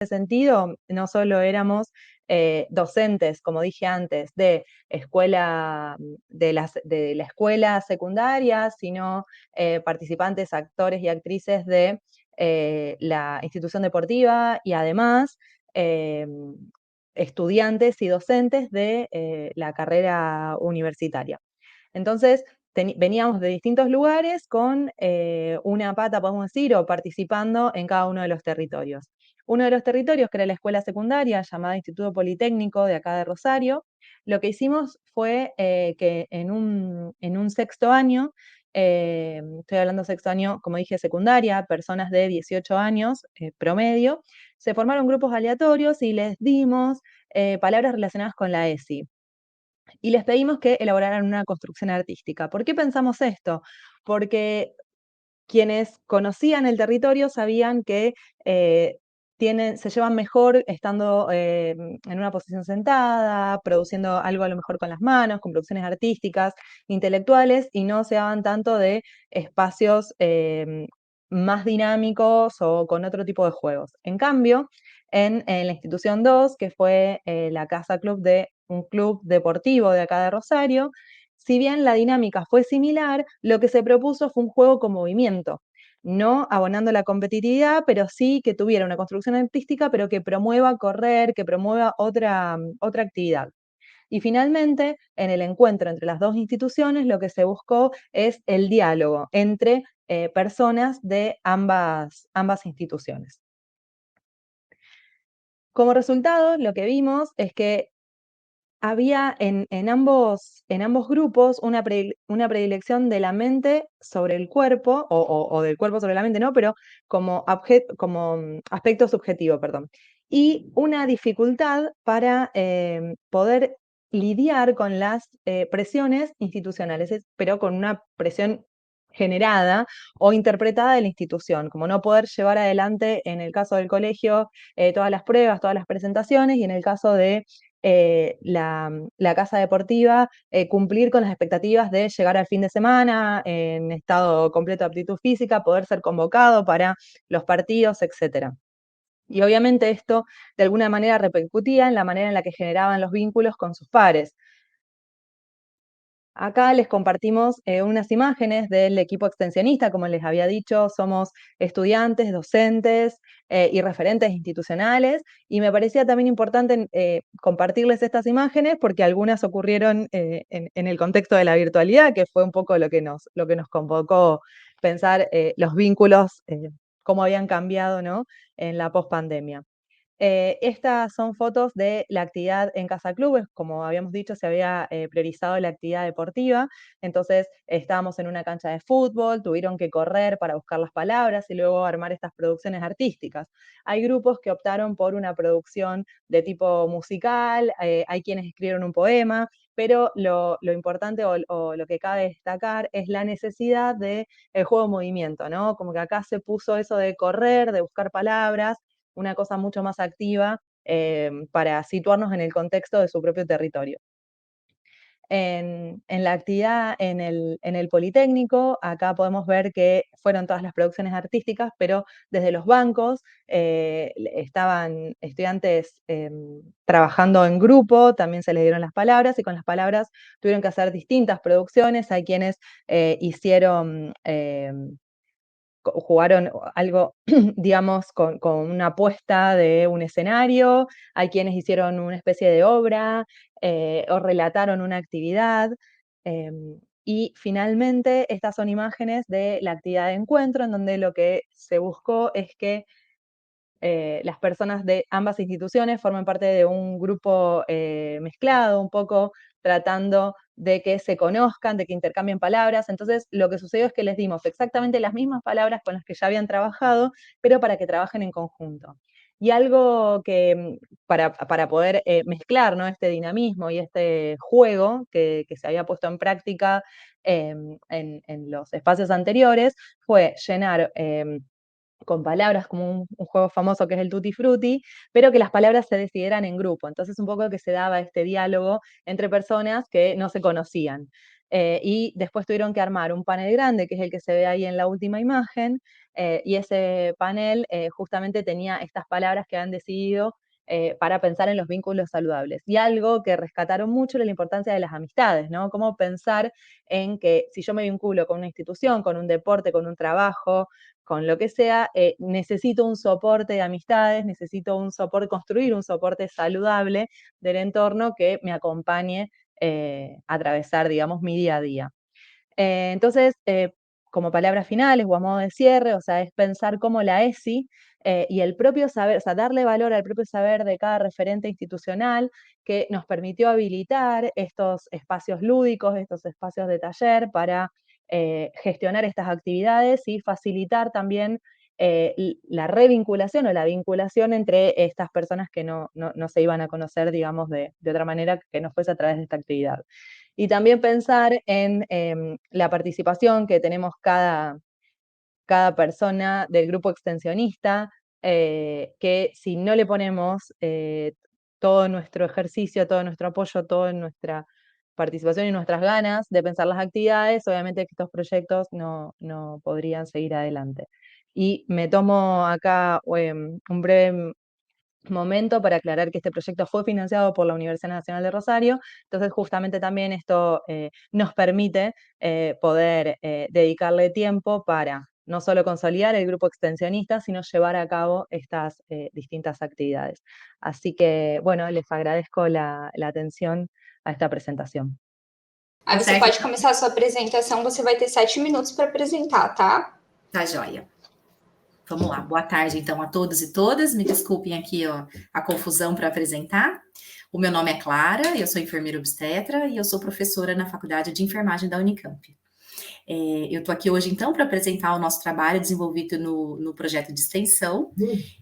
sentido, no solo éramos docentes, como dije antes, de la escuela secundaria, sino participantes, actores y actrices de la institución deportiva y además estudiantes y docentes de la carrera universitaria. Entonces, veníamos de distintos lugares con una pata, podemos decir, o participando en cada uno de los territorios. Uno de los territorios, que era la escuela secundaria, llamada Instituto Politécnico de acá de Rosario, lo que hicimos fue que en un sexto año, estoy hablando sexto año, como dije, secundaria, personas de 18 años promedio, se formaron grupos aleatorios y les dimos palabras relacionadas con la ESI y les pedimos que elaboraran una construcción artística. ¿Por qué pensamos esto? Porque quienes conocían el territorio sabían que eh, se llevan mejor estando en una posición sentada, produciendo algo a lo mejor con las manos, con producciones artísticas, intelectuales, y no se daban tanto de espacios más dinámicos o con otro tipo de juegos. En cambio, en la institución 2, que fue la casa club de un club deportivo de acá de Rosario, si bien la dinámica fue similar, lo que se propuso fue un juego con movimiento, no abonando la competitividad, pero sí que tuviera una construcción artística, pero que promueva correr, que promueva otra actividad. Y finalmente, en el encuentro entre las dos instituciones, lo que se buscó es el diálogo entre personas de ambas instituciones. Como resultado, lo que vimos es que había en ambos grupos una predilección de la mente sobre el cuerpo, o del cuerpo sobre la mente, ¿no? Pero como aspecto subjetivo, perdón. Y una dificultad para poder lidiar con las presiones institucionales, pero con una presión generada o interpretada de la institución, como no poder llevar adelante, en el caso del colegio, todas las pruebas, todas las presentaciones, y en el caso de la casa deportiva, cumplir con las expectativas de llegar al fin de semana en estado completo de aptitud física, poder ser convocado para los partidos, etc. Y obviamente esto de alguna manera repercutía en la manera en la que generaban los vínculos con sus pares. Acá les compartimos unas imágenes del equipo extensionista. Como les había dicho, somos estudiantes, docentes y referentes institucionales, y me parecía también importante compartirles estas imágenes porque algunas ocurrieron en el contexto de la virtualidad, que fue un poco lo que nos convocó pensar los vínculos, cómo habían cambiado, ¿no?, en la pospandemia. Estas son fotos de la actividad en Casa Clubes. Como habíamos dicho, se había priorizado la actividad deportiva, entonces estábamos en una cancha de fútbol, tuvieron que correr para buscar las palabras y luego armar estas producciones artísticas. Hay grupos que optaron por una producción de tipo musical, hay quienes escribieron un poema, pero lo importante o lo que cabe destacar es la necesidad del juego en movimiento, ¿no? Como que acá se puso eso de correr, de buscar palabras, una cosa mucho más activa para situarnos en el contexto de su propio territorio. En la actividad en el Politécnico, acá podemos ver que fueron todas las producciones artísticas, pero desde los bancos estaban estudiantes trabajando en grupo, también se les dieron las palabras, y con las palabras tuvieron que hacer distintas producciones. Hay quienes hicieron jugaron algo, digamos, con una apuesta de un escenario, hay quienes hicieron una especie de obra o relataron una actividad. Y finalmente, estas son imágenes de la actividad de encuentro, en donde lo que se buscó es que las personas de ambas instituciones formen parte de un grupo mezclado, un poco tratando de que se conozcan, de que intercambien palabras. Entonces, lo que sucedió es que les dimos exactamente las mismas palabras con las que ya habían trabajado, pero para que trabajen en conjunto. Y algo que, para poder mezclar, ¿no?, este dinamismo y este juego que se había puesto en práctica en los espacios anteriores, fue llenar con palabras, como un juego famoso que es el Tutti Frutti, pero que las palabras se decidieran en grupo. Entonces, un poco que se daba este diálogo entre personas que no se conocían. y después tuvieron que armar un panel grande, que es el que se ve ahí en la última imagen, y ese panel justamente tenía estas palabras que han decidido para pensar en los vínculos saludables. Y algo que rescataron mucho era la importancia de las amistades, ¿no? Cómo pensar en que si yo me vinculo con una institución, con un deporte, con un trabajo, con lo que sea, necesito un soporte de amistades, necesito un soporte, construir un soporte saludable del entorno que me acompañe a atravesar, digamos, mi día a día. Entonces, como palabras finales o a modo de cierre, o sea, es pensar cómo la ESI y el propio saber, o sea, darle valor al propio saber de cada referente institucional que nos permitió habilitar estos espacios lúdicos, estos espacios de taller para gestionar estas actividades y facilitar también la revinculación o la vinculación entre estas personas que no se iban a conocer, digamos, de otra manera que no fuese a través de esta actividad. Y también pensar en la participación que tenemos cada persona del grupo extensionista, que si no le ponemos todo nuestro ejercicio, todo nuestro apoyo, toda nuestra participación y nuestras ganas de pensar las actividades, obviamente que estos proyectos no podrían seguir adelante. Y me tomo acá un breve momento para aclarar que este proyecto fue financiado por la Universidad Nacional de Rosario, entonces justamente también esto nos permite poder dedicarle tiempo para no solo consolidar el grupo extensionista, sino llevar a cabo estas distintas actividades. Así que, bueno, les agradezco la atención a esta presentación. Aí você pode começar a sua apresentação, você vai ter 7 minutos para apresentar, tá? Tá joia. Vamos lá, boa tarde então a todos e todas, me desculpem aqui ó, a confusão para apresentar. O meu nome é Clara, eu sou enfermeira obstetra e eu sou professora na Faculdade de Enfermagem da Unicamp. Eu estou aqui hoje então para apresentar o nosso trabalho desenvolvido no projeto de extensão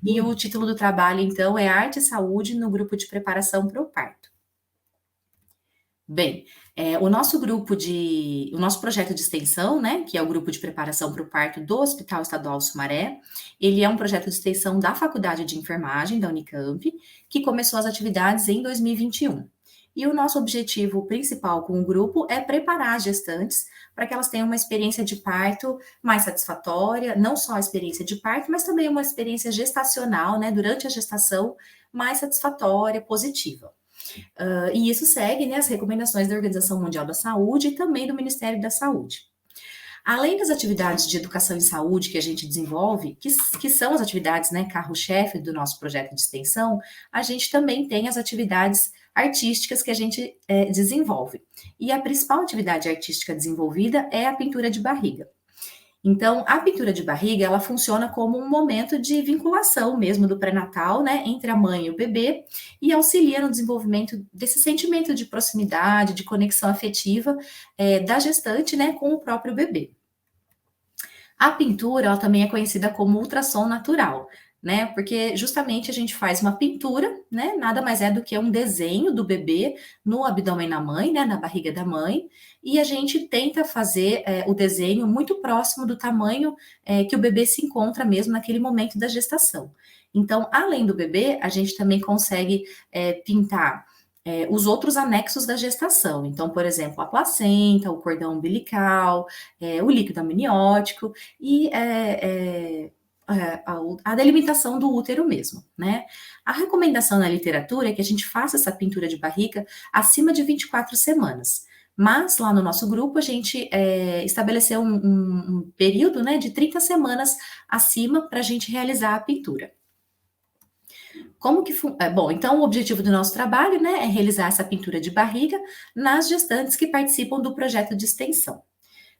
e o título do trabalho então é Arte e Saúde no Grupo de Preparação para o Parto. Bem, o nosso projeto de extensão, né, que é o grupo de preparação para o parto do Hospital Estadual Sumaré, ele é um projeto de extensão da Faculdade de Enfermagem da Unicamp, que começou as atividades em 2021. E o nosso objetivo principal com o grupo é preparar as gestantes para que elas tenham uma experiência de parto mais satisfatória, não só a experiência de parto, mas também uma experiência gestacional, né, durante a gestação, mais satisfatória, positiva. E isso segue, né, as recomendações da Organização Mundial da Saúde e também do Ministério da Saúde. Além das atividades de educação em saúde que a gente desenvolve, que são as atividades, né, carro-chefe do nosso projeto de extensão, a gente também tem as atividades artísticas que a gente desenvolve. E a principal atividade artística desenvolvida é a pintura de barriga. Então, a pintura de barriga, ela funciona como um momento de vinculação mesmo do pré-natal, né, entre a mãe e o bebê, e auxilia no desenvolvimento desse sentimento de proximidade, de conexão afetiva da gestante, né, com o próprio bebê. A pintura, ela também é conhecida como ultrassom natural, né, porque justamente a gente faz uma pintura, né, nada mais é do que um desenho do bebê no abdômen da mãe, né, na barriga da mãe, e a gente tenta fazer o desenho muito próximo do tamanho que o bebê se encontra mesmo naquele momento da gestação. Então, além do bebê, a gente também consegue pintar os outros anexos da gestação. Então, por exemplo, a placenta, o cordão umbilical, o líquido amniótico e a delimitação do útero mesmo, né? A recomendação na literatura é que a gente faça essa pintura de barriga acima de 24 semanas. Mas lá no nosso grupo a gente estabeleceu um período, né, de 30 semanas acima para a gente realizar a pintura. Bom, então o objetivo do nosso trabalho, né, é realizar essa pintura de barriga nas gestantes que participam do projeto de extensão.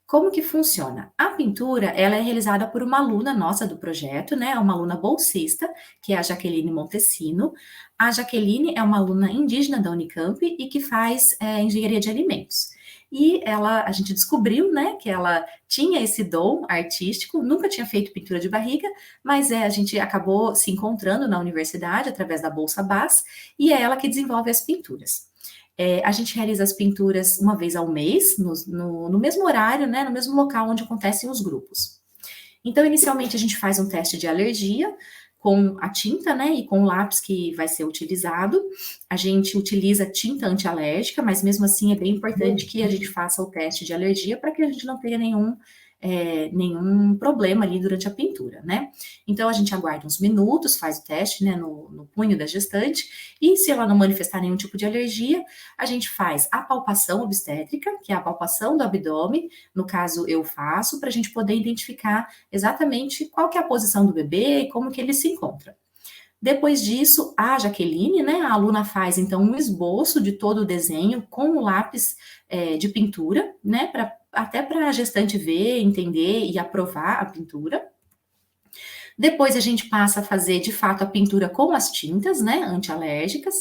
Como que funciona? A pintura, ela é realizada por uma aluna nossa do projeto, né? Uma aluna bolsista, que é a Jaqueline Montesino. A Jaqueline é uma aluna indígena da Unicamp e que faz engenharia de alimentos. E a gente descobriu, né, que ela tinha esse dom artístico, nunca tinha feito pintura de barriga, mas a gente acabou se encontrando na universidade através da Bolsa BAS, e é ela que desenvolve as pinturas. A gente realiza as pinturas uma vez ao mês, no mesmo horário, né, no mesmo local onde acontecem os grupos. Então, inicialmente, a gente faz um teste de alergia, com a tinta, né, e com o lápis que vai ser utilizado. A gente utiliza tinta antialérgica, mas mesmo assim é bem importante que a gente faça o teste de alergia para que a gente não tenha nenhum problema ali durante a pintura, né? Então, a gente aguarda uns minutos, faz o teste, né, no punho da gestante, e se ela não manifestar nenhum tipo de alergia, a gente faz a palpação obstétrica, que é a palpação do abdômen, no caso eu faço, para a gente poder identificar exatamente qual que é a posição do bebê e como que ele se encontra. Depois disso, a Jaqueline, né, a aluna faz então um esboço de todo o desenho com o lápis de pintura, né, até para a gestante ver, entender e aprovar a pintura. Depois a gente passa a fazer, de fato, a pintura com as tintas, né, antialérgicas,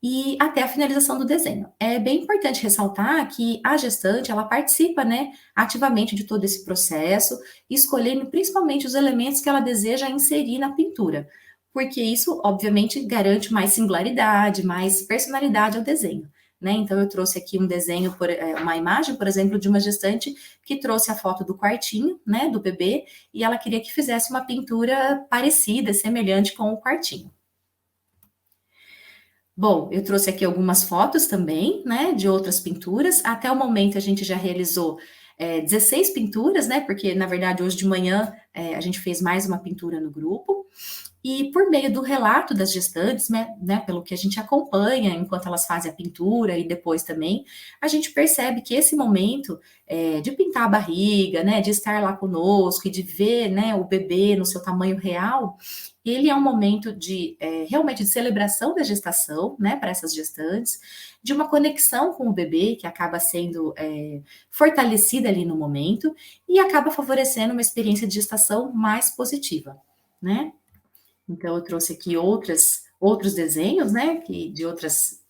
e até a finalização do desenho. É bem importante ressaltar que a gestante, ela participa, né, ativamente de todo esse processo, escolhendo principalmente os elementos que ela deseja inserir na pintura, porque isso, obviamente, garante mais singularidade, mais personalidade ao desenho. Né? Então, eu trouxe aqui um desenho, uma imagem, por exemplo, de uma gestante que trouxe a foto do quartinho, né, do bebê, e ela queria que fizesse uma pintura parecida, semelhante com o quartinho. Bom, eu trouxe aqui algumas fotos também, né, de outras pinturas. Até o momento a gente já realizou 16 pinturas, né, porque na verdade hoje de manhã a gente fez mais uma pintura no grupo. E por meio do relato das gestantes, né, pelo que a gente acompanha enquanto elas fazem a pintura e depois também, a gente percebe que esse momento de pintar a barriga, né, de estar lá conosco e de ver, né, o bebê no seu tamanho real, ele é um momento de realmente de celebração da gestação, né, para essas gestantes, de uma conexão com o bebê que acaba sendo fortalecida ali no momento e acaba favorecendo uma experiência de gestação mais positiva, né? Então, eu trouxe aqui outros desenhos, né, de outras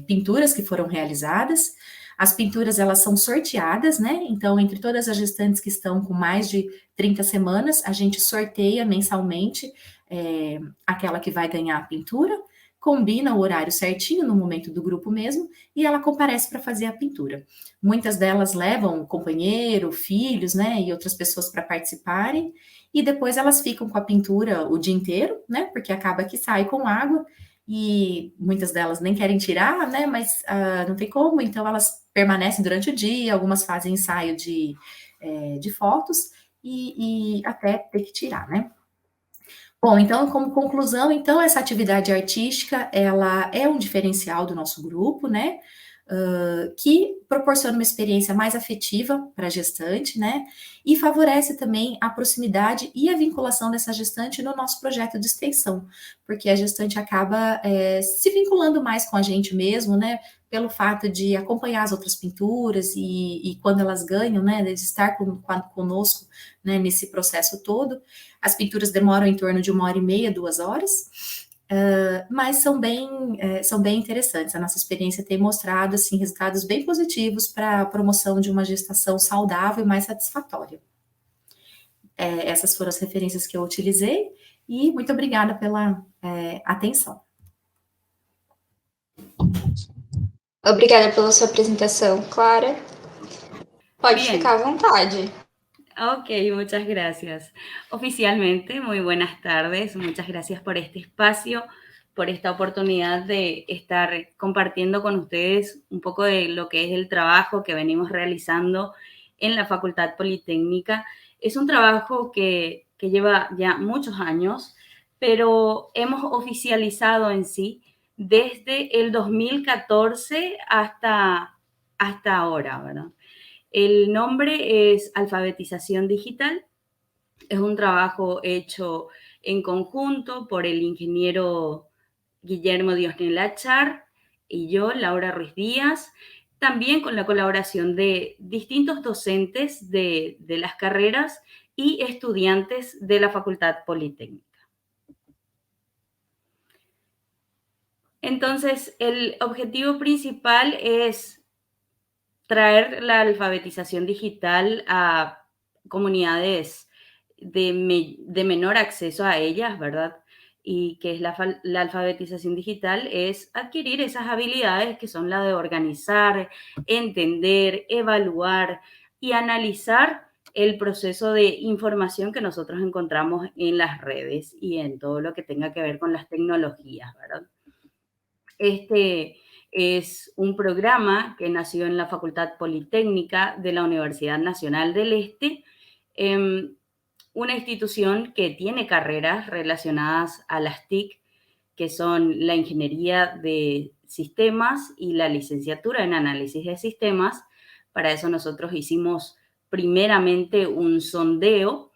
pinturas que foram realizadas. As pinturas, elas são sorteadas, né, então, entre todas as gestantes que estão com mais de 30 semanas, a gente sorteia mensalmente aquela que vai ganhar a pintura, combina o horário certinho no momento do grupo mesmo, e ela comparece para fazer a pintura. Muitas delas levam companheiro, filhos, né, e outras pessoas para participarem, e depois elas ficam com a pintura o dia inteiro, né, porque acaba que sai com água, e muitas delas nem querem tirar, né, mas não tem como, então elas permanecem durante o dia, algumas fazem ensaio de fotos, e até ter que tirar, né. Bom, então, como conclusão, então, essa atividade artística, ela é um diferencial do nosso grupo, né, que proporciona uma experiência mais afetiva para a gestante, né, e favorece também a proximidade e a vinculação dessa gestante no nosso projeto de extensão, porque a gestante acaba se vinculando mais com a gente mesmo, né, pelo fato de acompanhar as outras pinturas e quando elas ganham, né, de estar conosco, né, nesse processo todo. As pinturas demoram em torno de 1h30, 2 horas, mas são bem interessantes. A nossa experiência tem mostrado assim, resultados bem positivos para a promoção de uma gestação saudável e mais satisfatória. Essas foram as referências que eu utilizei e muito obrigada pela atenção. Obrigada pela sua apresentação, Clara. Pode ficar à vontade. Ok, muchas gracias. Oficialmente, muy buenas tardes. Muchas gracias por este espacio, por esta oportunidad de estar compartiendo con ustedes un poco de lo que es el trabajo que venimos realizando en la Facultad Politécnica. Es un trabajo que lleva ya muchos años, pero hemos oficializado en sí desde el 2014 hasta ahora, ¿verdad? El nombre es Alfabetización Digital. Es un trabajo hecho en conjunto por el ingeniero Guillermo Diosnel Achar y yo, Laura Ruiz Díaz, también con la colaboración de distintos docentes de las carreras y estudiantes de la Facultad Politécnica. Entonces, el objetivo principal es traer la alfabetización digital a comunidades de menor acceso a ellas, ¿verdad? Y que es la alfabetización digital es adquirir esas habilidades que son la de organizar, entender, evaluar y analizar el proceso de información que nosotros encontramos en las redes y en todo lo que tenga que ver con las tecnologías, ¿verdad? Este es un programa que nació en la Facultad Politécnica de la Universidad Nacional del Este, una institución que tiene carreras relacionadas a las TIC, que son la ingeniería de sistemas y la licenciatura en análisis de sistemas. Para eso nosotros hicimos primeramente un sondeo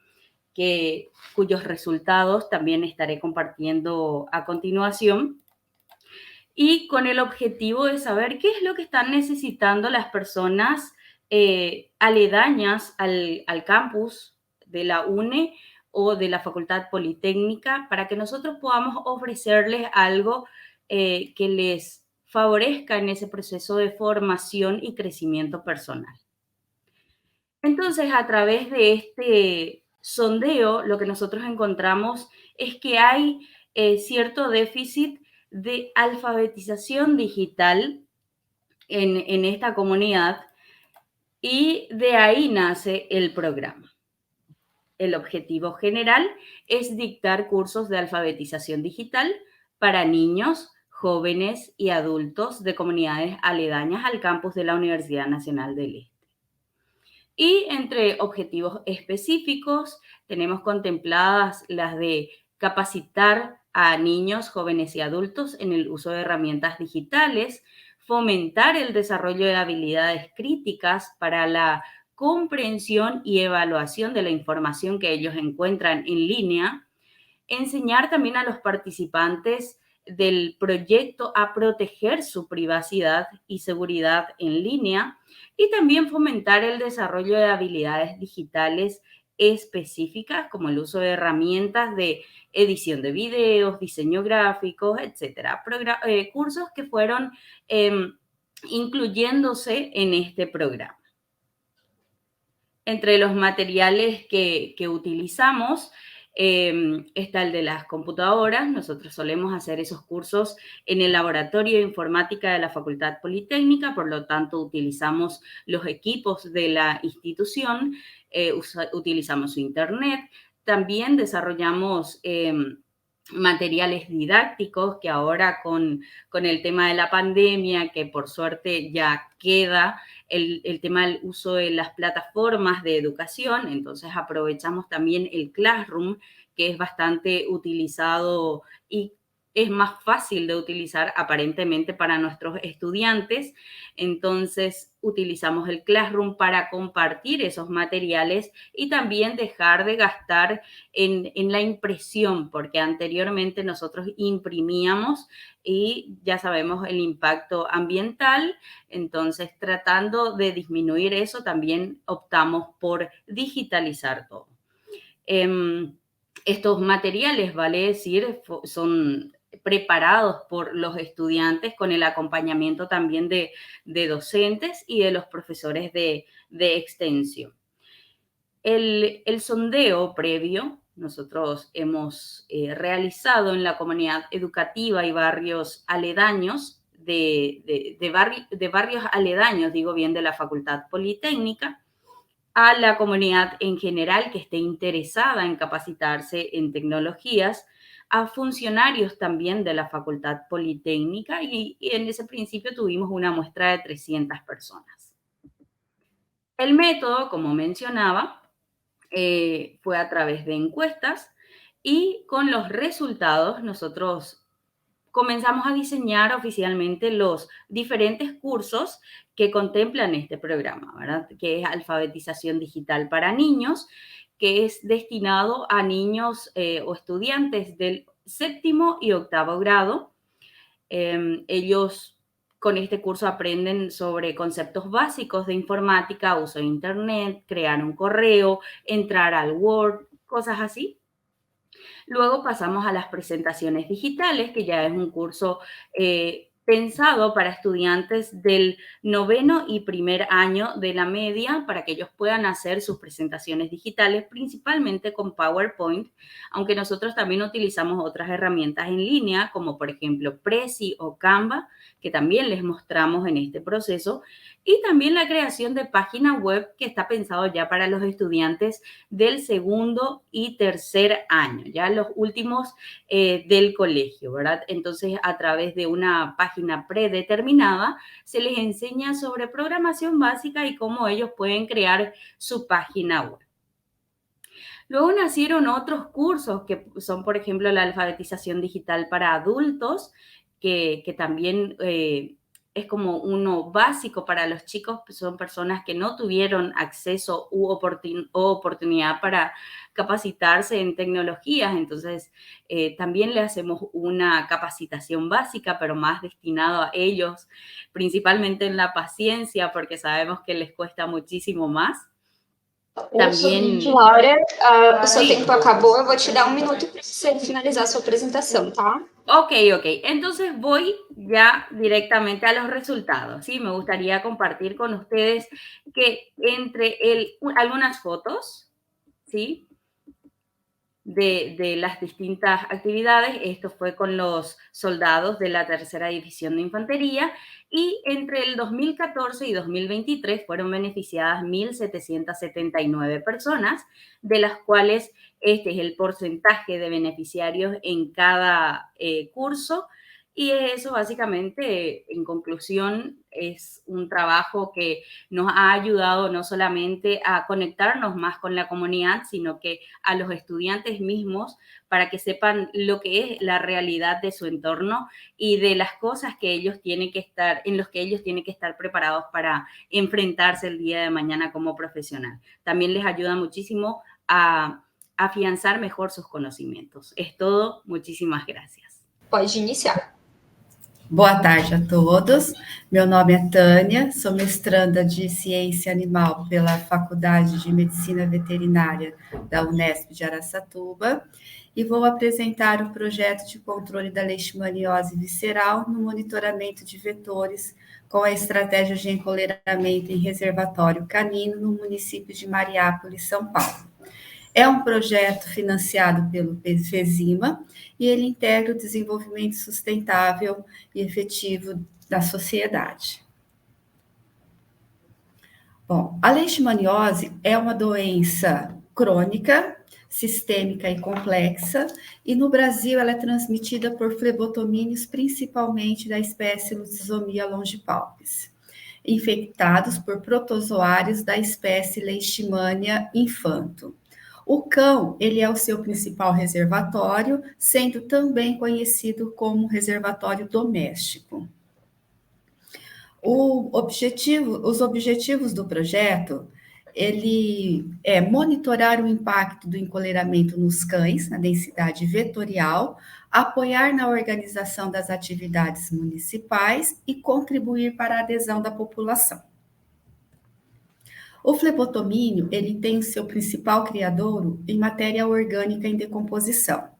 cuyos resultados también estaré compartiendo a continuación, y con el objetivo de saber qué es lo que están necesitando las personas aledañas al campus de la UNE o de la Facultad Politécnica, para que nosotros podamos ofrecerles algo que les favorezca en ese proceso de formación y crecimiento personal. Entonces, a través de este sondeo, lo que nosotros encontramos es que hay cierto déficit de alfabetización digital en esta comunidad, y de ahí nace el programa. El objetivo general es dictar cursos de alfabetización digital para niños, jóvenes y adultos de comunidades aledañas al campus de la Universidad Nacional del Este. Y entre objetivos específicos tenemos contempladas las de capacitar a niños, jóvenes y adultos en el uso de herramientas digitales, fomentar el desarrollo de habilidades críticas para la comprensión y evaluación de la información que ellos encuentran en línea, enseñar también a los participantes del proyecto a proteger su privacidad y seguridad en línea, y también fomentar el desarrollo de habilidades digitales específicas como el uso de herramientas de edición de videos, diseño gráfico, etcétera. Cursos que fueron incluyéndose en este programa. Entre los materiales que utilizamos está el de las computadoras. Nosotros solemos hacer esos cursos en el Laboratorio de Informática de la Facultad Politécnica, por lo tanto utilizamos los equipos de la institución, utilizamos su internet. También desarrollamos materiales didácticos que ahora con el tema de la pandemia, que por suerte ya queda el tema del uso de las plataformas de educación, entonces aprovechamos también el Classroom, que es bastante utilizado y es más fácil de utilizar aparentemente para nuestros estudiantes. Entonces utilizamos el Classroom para compartir esos materiales y también dejar de gastar en la impresión, porque anteriormente nosotros imprimíamos y ya sabemos el impacto ambiental. Entonces, tratando de disminuir eso, también optamos por digitalizar todo. Estos materiales, vale decir, son preparados por los estudiantes con el acompañamiento también de docentes y de los profesores de extensión. El sondeo previo nosotros hemos realizado en la comunidad educativa y barrios aledaños, de barrios aledaños, digo bien, de la Facultad Politécnica, a la comunidad en general que esté interesada en capacitarse en tecnologías, a funcionarios también de la Facultad Politécnica, y en ese principio tuvimos una muestra de 300 personas. El método, como mencionaba, fue a través de encuestas, y con los resultados nosotros comenzamos a diseñar oficialmente los diferentes cursos que contemplan este programa, ¿verdad? Que es alfabetización digital para niños, que es destinado a niños o estudiantes del 7º y 8º grado. Ellos con este curso aprenden sobre conceptos básicos de informática, uso de internet, crear un correo, entrar al Word, cosas así. Luego pasamos a las presentaciones digitales, que ya es un curso pensado para estudiantes del 9º y primer año de la media para que ellos puedan hacer sus presentaciones digitales, principalmente con PowerPoint, aunque nosotros también utilizamos otras herramientas en línea, como por ejemplo Prezi o Canva, que también les mostramos en este proceso, y también la creación de página web que está pensado ya para los estudiantes del 2º y 3er año, ya los últimos del colegio, ¿verdad? Entonces, a través de una página predeterminada, se les enseña sobre programación básica y cómo ellos pueden crear su página web. Luego nacieron otros cursos que son, por ejemplo, la alfabetización digital para adultos, que también es como uno básico para los chicos, son personas que no tuvieron acceso u oportunidad para capacitarse en tecnologías, entonces también le hacemos una capacitación básica, pero más destinado a ellos, principalmente en la paciencia, porque sabemos que les cuesta muchísimo más. Também... Laura, o seu tempo acabou, eu vou te dar 1 minuto para você finalizar a sua apresentação, tá? Ok. Entonces voy ya directamente a los resultados, ¿sí? Me gustaría compartir con ustedes que entre algunas fotos, ¿sí? De las distintas actividades. Esto fue con los soldados de la 3ª División de Infantería, y entre el 2014 y 2023 fueron beneficiadas 1.779 personas, de las cuales este es el porcentaje de beneficiarios en cada curso. Y eso básicamente, en conclusión, es un trabajo que nos ha ayudado no solamente a conectarnos más con la comunidad, sino que a los estudiantes mismos, para que sepan lo que es la realidad de su entorno y de las cosas que ellos tienen que estar, en los que ellos tienen que estar preparados para enfrentarse el día de mañana como profesional. También les ayuda muchísimo a afianzar mejor sus conocimientos. Es todo. Muchísimas gracias. Pode iniciar. Boa tarde a todos. Meu nome é Tânia, sou mestranda de Ciência Animal pela Faculdade de Medicina Veterinária da Unesp de Araçatuba e vou apresentar o projeto de controle da leishmaniose visceral no monitoramento de vetores com a estratégia de encoleiramento em reservatório canino no município de Mariápolis, São Paulo. É um projeto financiado pelo FESIMA e ele integra o desenvolvimento sustentável e efetivo da sociedade. Bom, a leishmaniose é uma doença crônica, sistêmica e complexa, e no Brasil ela é transmitida por flebotomíneos, principalmente da espécie Lutzomia longipalpis, infectados por protozoários da espécie Leishmania infanto. O cão, ele é o seu principal reservatório, sendo também conhecido como reservatório doméstico. Os objetivos do projeto, ele é monitorar o impacto do encoleiramento nos cães, na densidade vetorial, apoiar na organização das atividades municipais e contribuir para a adesão da população. O flebotomínio, ele tem o seu principal criadouro em matéria orgânica em decomposição.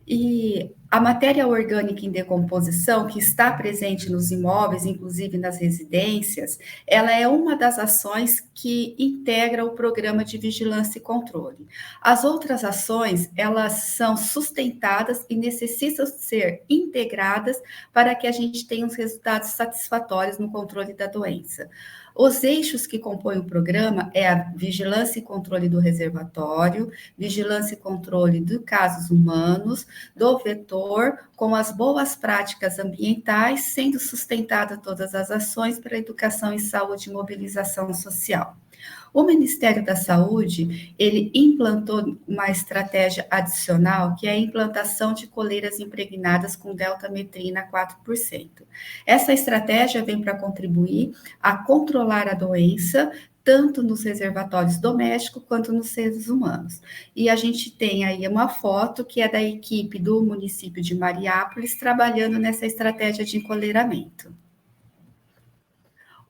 E a matéria orgânica em decomposição, que está presente nos imóveis, inclusive nas residências, ela é uma das ações que integra o programa de vigilância e controle. As outras ações, elas são sustentadas e necessitam ser integradas para que a gente tenha os resultados satisfatórios no controle da doença. Os eixos que compõem o programa é a vigilância e controle do reservatório, vigilância e controle de casos humanos, do vetor, com as boas práticas ambientais, sendo sustentada todas as ações para a educação em saúde e mobilização social. O Ministério da Saúde, ele implantou uma estratégia adicional, que é a implantação de coleiras impregnadas com deltametrina 4%. Essa estratégia vem para contribuir a controlar a doença, tanto nos reservatórios domésticos quanto nos seres humanos. E a gente tem aí uma foto que é da equipe do município de Mariápolis trabalhando nessa estratégia de encoleiramento.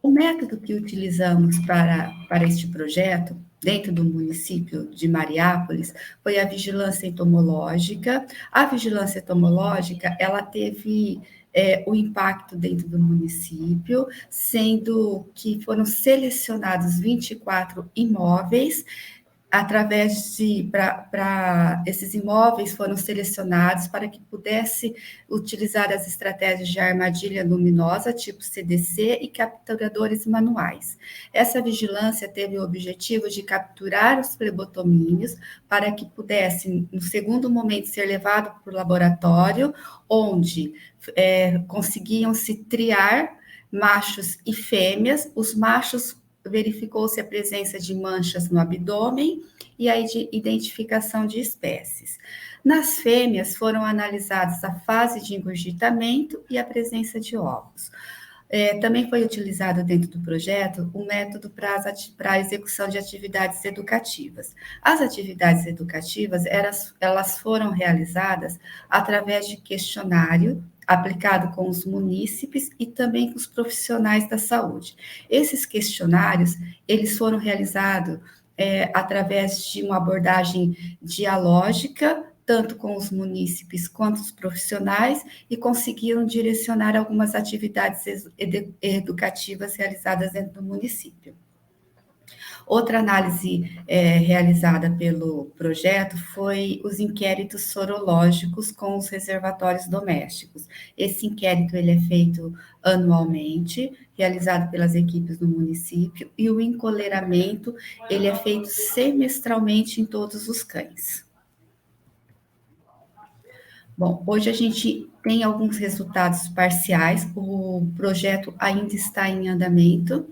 O método que utilizamos para este projeto, dentro do município de Mariápolis, foi a vigilância entomológica. A vigilância entomológica, ela teve o impacto dentro do município, sendo que foram selecionados 24 imóveis, através esses imóveis foram selecionados para que pudesse utilizar as estratégias de armadilha luminosa, tipo CDC, e capturadores manuais. Essa vigilância teve o objetivo de capturar os flebotomínios para que pudesse, no segundo momento, ser levado para o laboratório, onde conseguiam se triar machos e fêmeas. Os machos, verificou-se a presença de manchas no abdômen e a identificação de espécies. Nas fêmeas, foram analisadas a fase de engurgitamento e a presença de ovos. Também foi utilizado dentro do projeto o método para a execução de atividades educativas. As atividades educativas, elas foram realizadas através de questionário, aplicado com os munícipes e também com os profissionais da saúde. Esses questionários, eles foram realizados através de uma abordagem dialógica, tanto com os munícipes quanto os profissionais, e conseguiram direcionar algumas atividades educativas realizadas dentro do município. Outra análise realizada pelo projeto foi os inquéritos sorológicos com os reservatórios domésticos. Esse inquérito ele é feito anualmente, realizado pelas equipes do município, e o encoleiramento ele é feito semestralmente em todos os cães. Bom, hoje a gente tem alguns resultados parciais, o projeto ainda está em andamento,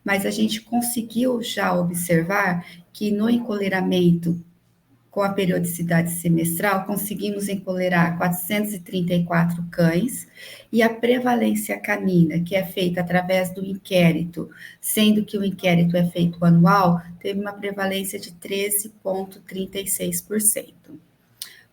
mas a gente conseguiu já observar que no encoleiramento, com a periodicidade semestral, conseguimos encoleirar 434 cães, e a prevalência canina, que é feita através do inquérito, sendo que o inquérito é feito anual, teve uma prevalência de 13,36%.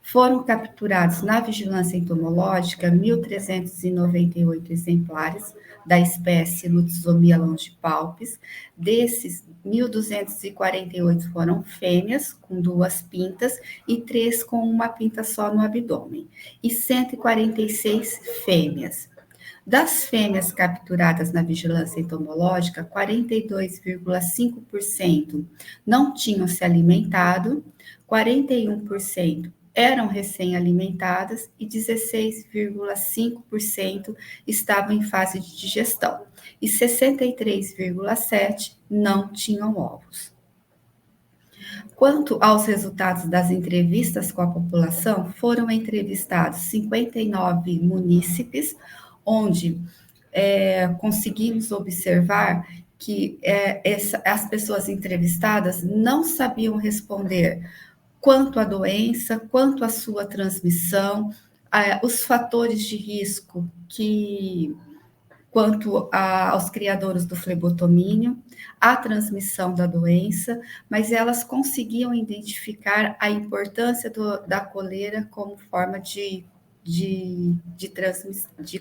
Foram capturados na vigilância entomológica 1.398 exemplares da espécie Lutzomia longipalpis. Desses, 1.248 foram fêmeas, com 2 pintas, e 3 com uma pinta só no abdômen, e 146 fêmeas. Das fêmeas capturadas na vigilância entomológica, 42,5% não tinham se alimentado, 41% eram recém-alimentadas e 16,5% estavam em fase de digestão, e 63,7% não tinham ovos. Quanto aos resultados das entrevistas com a população, foram entrevistados 59 munícipes, onde conseguimos observar que as pessoas entrevistadas não sabiam responder quanto à doença, quanto à sua transmissão, os fatores de risco quanto aos criadores do flebotomínio, a transmissão da doença, mas elas conseguiam identificar a importância da coleira como forma de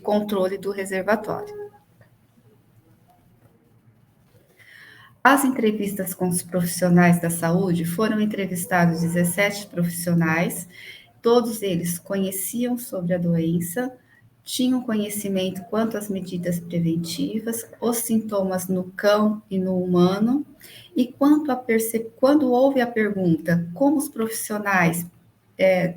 controle do reservatório. As entrevistas com os profissionais da saúde, foram entrevistados 17 profissionais, todos eles conheciam sobre a doença, tinham conhecimento quanto às medidas preventivas, os sintomas no cão e no humano, e quando houve a pergunta como os profissionais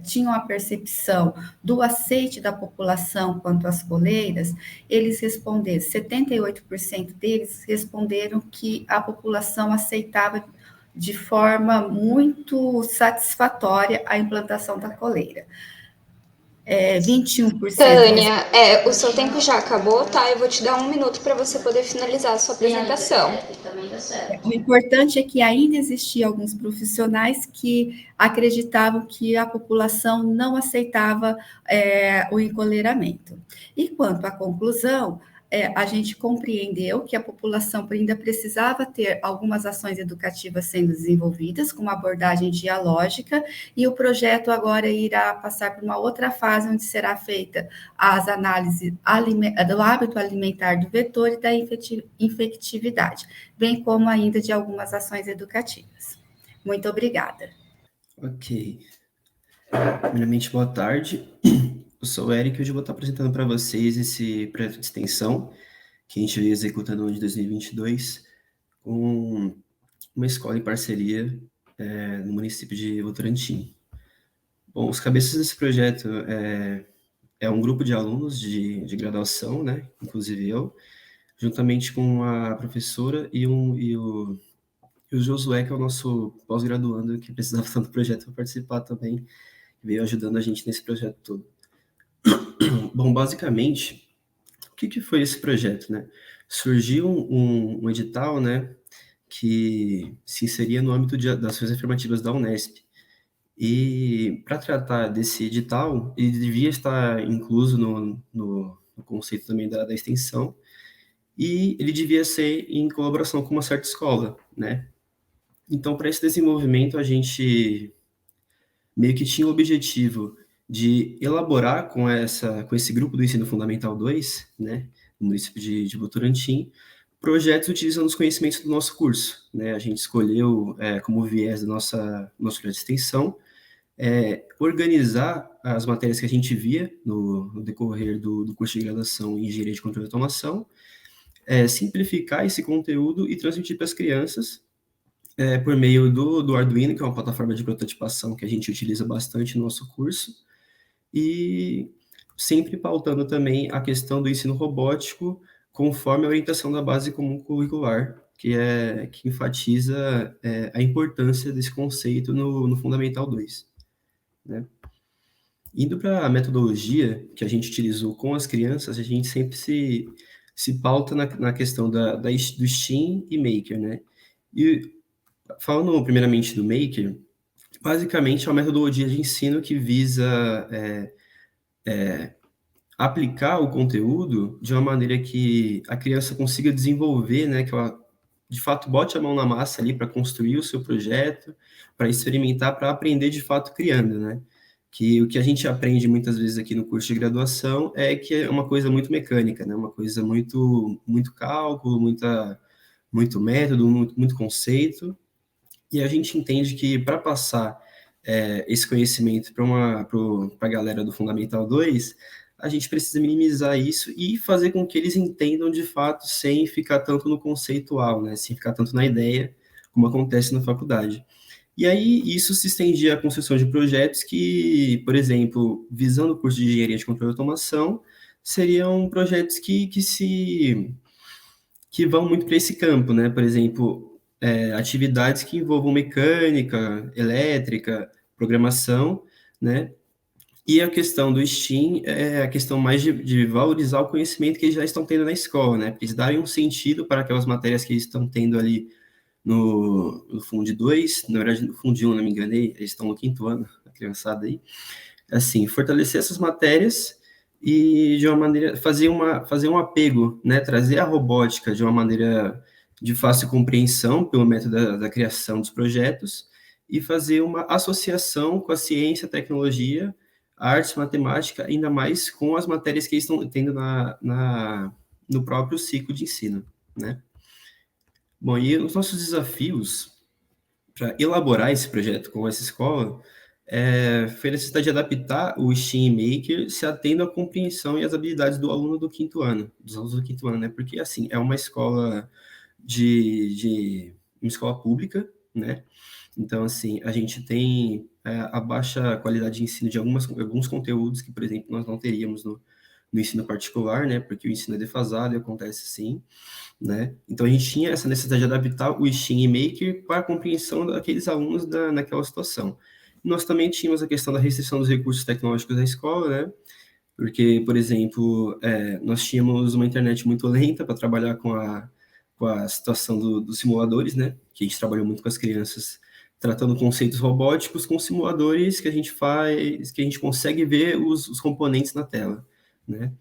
tinham a percepção do aceite da população quanto às coleiras, eles responderam, 78% deles responderam que a população aceitava de forma muito satisfatória a implantação da coleira. 21%. Tânia, o seu tempo já acabou, tá? Eu vou te dar 1 minuto para você poder finalizar a sua apresentação. O importante é que ainda existiam alguns profissionais que acreditavam que a população não aceitava o encoleiramento. E quanto à conclusão, a gente compreendeu que a população ainda precisava ter algumas ações educativas sendo desenvolvidas, com uma abordagem dialógica, e o projeto agora irá passar por uma outra fase, onde será feita as análises do hábito alimentar do vetor e da infectividade, bem como ainda de algumas ações educativas. Muito obrigada. Ok. Primeiramente, boa tarde. eu sou o Eric e hoje eu vou estar apresentando para vocês esse projeto de extensão que a gente veio executando no ano de 2022 com uma escola em parceria no município de Votorantim. Bom, os cabeças desse projeto é um grupo de alunos de graduação, né, inclusive eu, juntamente com a professora e o Josué, que é o nosso pós-graduando, que precisava tanto do projeto para participar também, que veio ajudando a gente nesse projeto todo. Bom, basicamente, o que foi esse projeto, né? Surgiu um edital, né, que se inseria no âmbito das ações afirmativas da Unesp. E para tratar desse edital, ele devia estar incluso no conceito também da extensão, e ele devia ser em colaboração com uma certa escola, né? Então, para esse desenvolvimento, a gente meio que tinha o objetivo de elaborar com esse grupo do Ensino Fundamental 2, né, no município de Votorantim, projetos utilizando os conhecimentos do nosso curso, né? A gente escolheu como viés da nosso projeto de extensão organizar as matérias que a gente via no decorrer do curso de graduação em Engenharia de Controle e Automação, simplificar esse conteúdo e transmitir para as crianças por meio do Arduino, que é uma plataforma de prototipação que a gente utiliza bastante no nosso curso, e sempre pautando também a questão do ensino robótico conforme a orientação da base comum curricular, que enfatiza a importância desse conceito no Fundamental 2. Né? Indo para a metodologia que a gente utilizou com as crianças, a gente sempre se pauta na questão do STEAM e Maker, né? E falando primeiramente do Maker, basicamente é uma metodologia de ensino que visa aplicar o conteúdo de uma maneira que a criança consiga desenvolver, né, que ela de fato bote a mão na massa ali para construir o seu projeto, para experimentar, para aprender de fato criando, né? Que o que a gente aprende muitas vezes aqui no curso de graduação é que é uma coisa muito mecânica, né? Uma coisa muito cálculo, muito método, muito conceito. E a gente entende que para passar esse conhecimento para a galera do Fundamental 2, a gente precisa minimizar isso e fazer com que eles entendam de fato sem ficar tanto no conceitual, né? Sem ficar tanto na ideia, como acontece na faculdade. E aí isso se estendia à construção de projetos que, por exemplo, visando o curso de Engenharia de Controle e Automação, seriam projetos que vão muito para esse campo, né? Por exemplo, atividades que envolvam mecânica, elétrica, programação, né? E a questão do STEAM é a questão mais de valorizar o conhecimento que eles já estão tendo na escola, né? Eles darem um sentido para aquelas matérias que eles estão tendo ali no Fundo 2, na verdade, no Fundo 1, não me enganei, eles estão no 5º ano, a criançada aí. Assim, fortalecer essas matérias e, de uma maneira, fazer um apego, né? Trazer a robótica de uma maneira de fácil compreensão pelo método da criação dos projetos e fazer uma associação com a ciência, a tecnologia, a arte, matemática, ainda mais com as matérias que eles estão tendo no próprio ciclo de ensino, né? Bom, e os nossos desafios para elaborar esse projeto com essa escola foi a necessidade de adaptar o STEAM Maker se atendo à compreensão e às habilidades do aluno do 5º ano, dos alunos do 5º ano, né? Porque, assim, é uma escola uma escola pública, né? Então, assim, a gente tem a baixa qualidade de ensino de alguns conteúdos que, por exemplo, nós não teríamos no ensino particular, né? Porque o ensino é defasado e acontece assim, né? Então, a gente tinha essa necessidade de adaptar o STEAM e Maker para a compreensão daqueles alunos naquela situação. Nós também tínhamos a questão da restrição dos recursos tecnológicos da escola, né? Porque, por exemplo, nós tínhamos uma internet muito lenta para trabalhar com a situação dos simuladores, né? Que a gente trabalhou muito com as crianças, tratando conceitos robóticos com simuladores que a gente consegue ver os componentes na tela, né?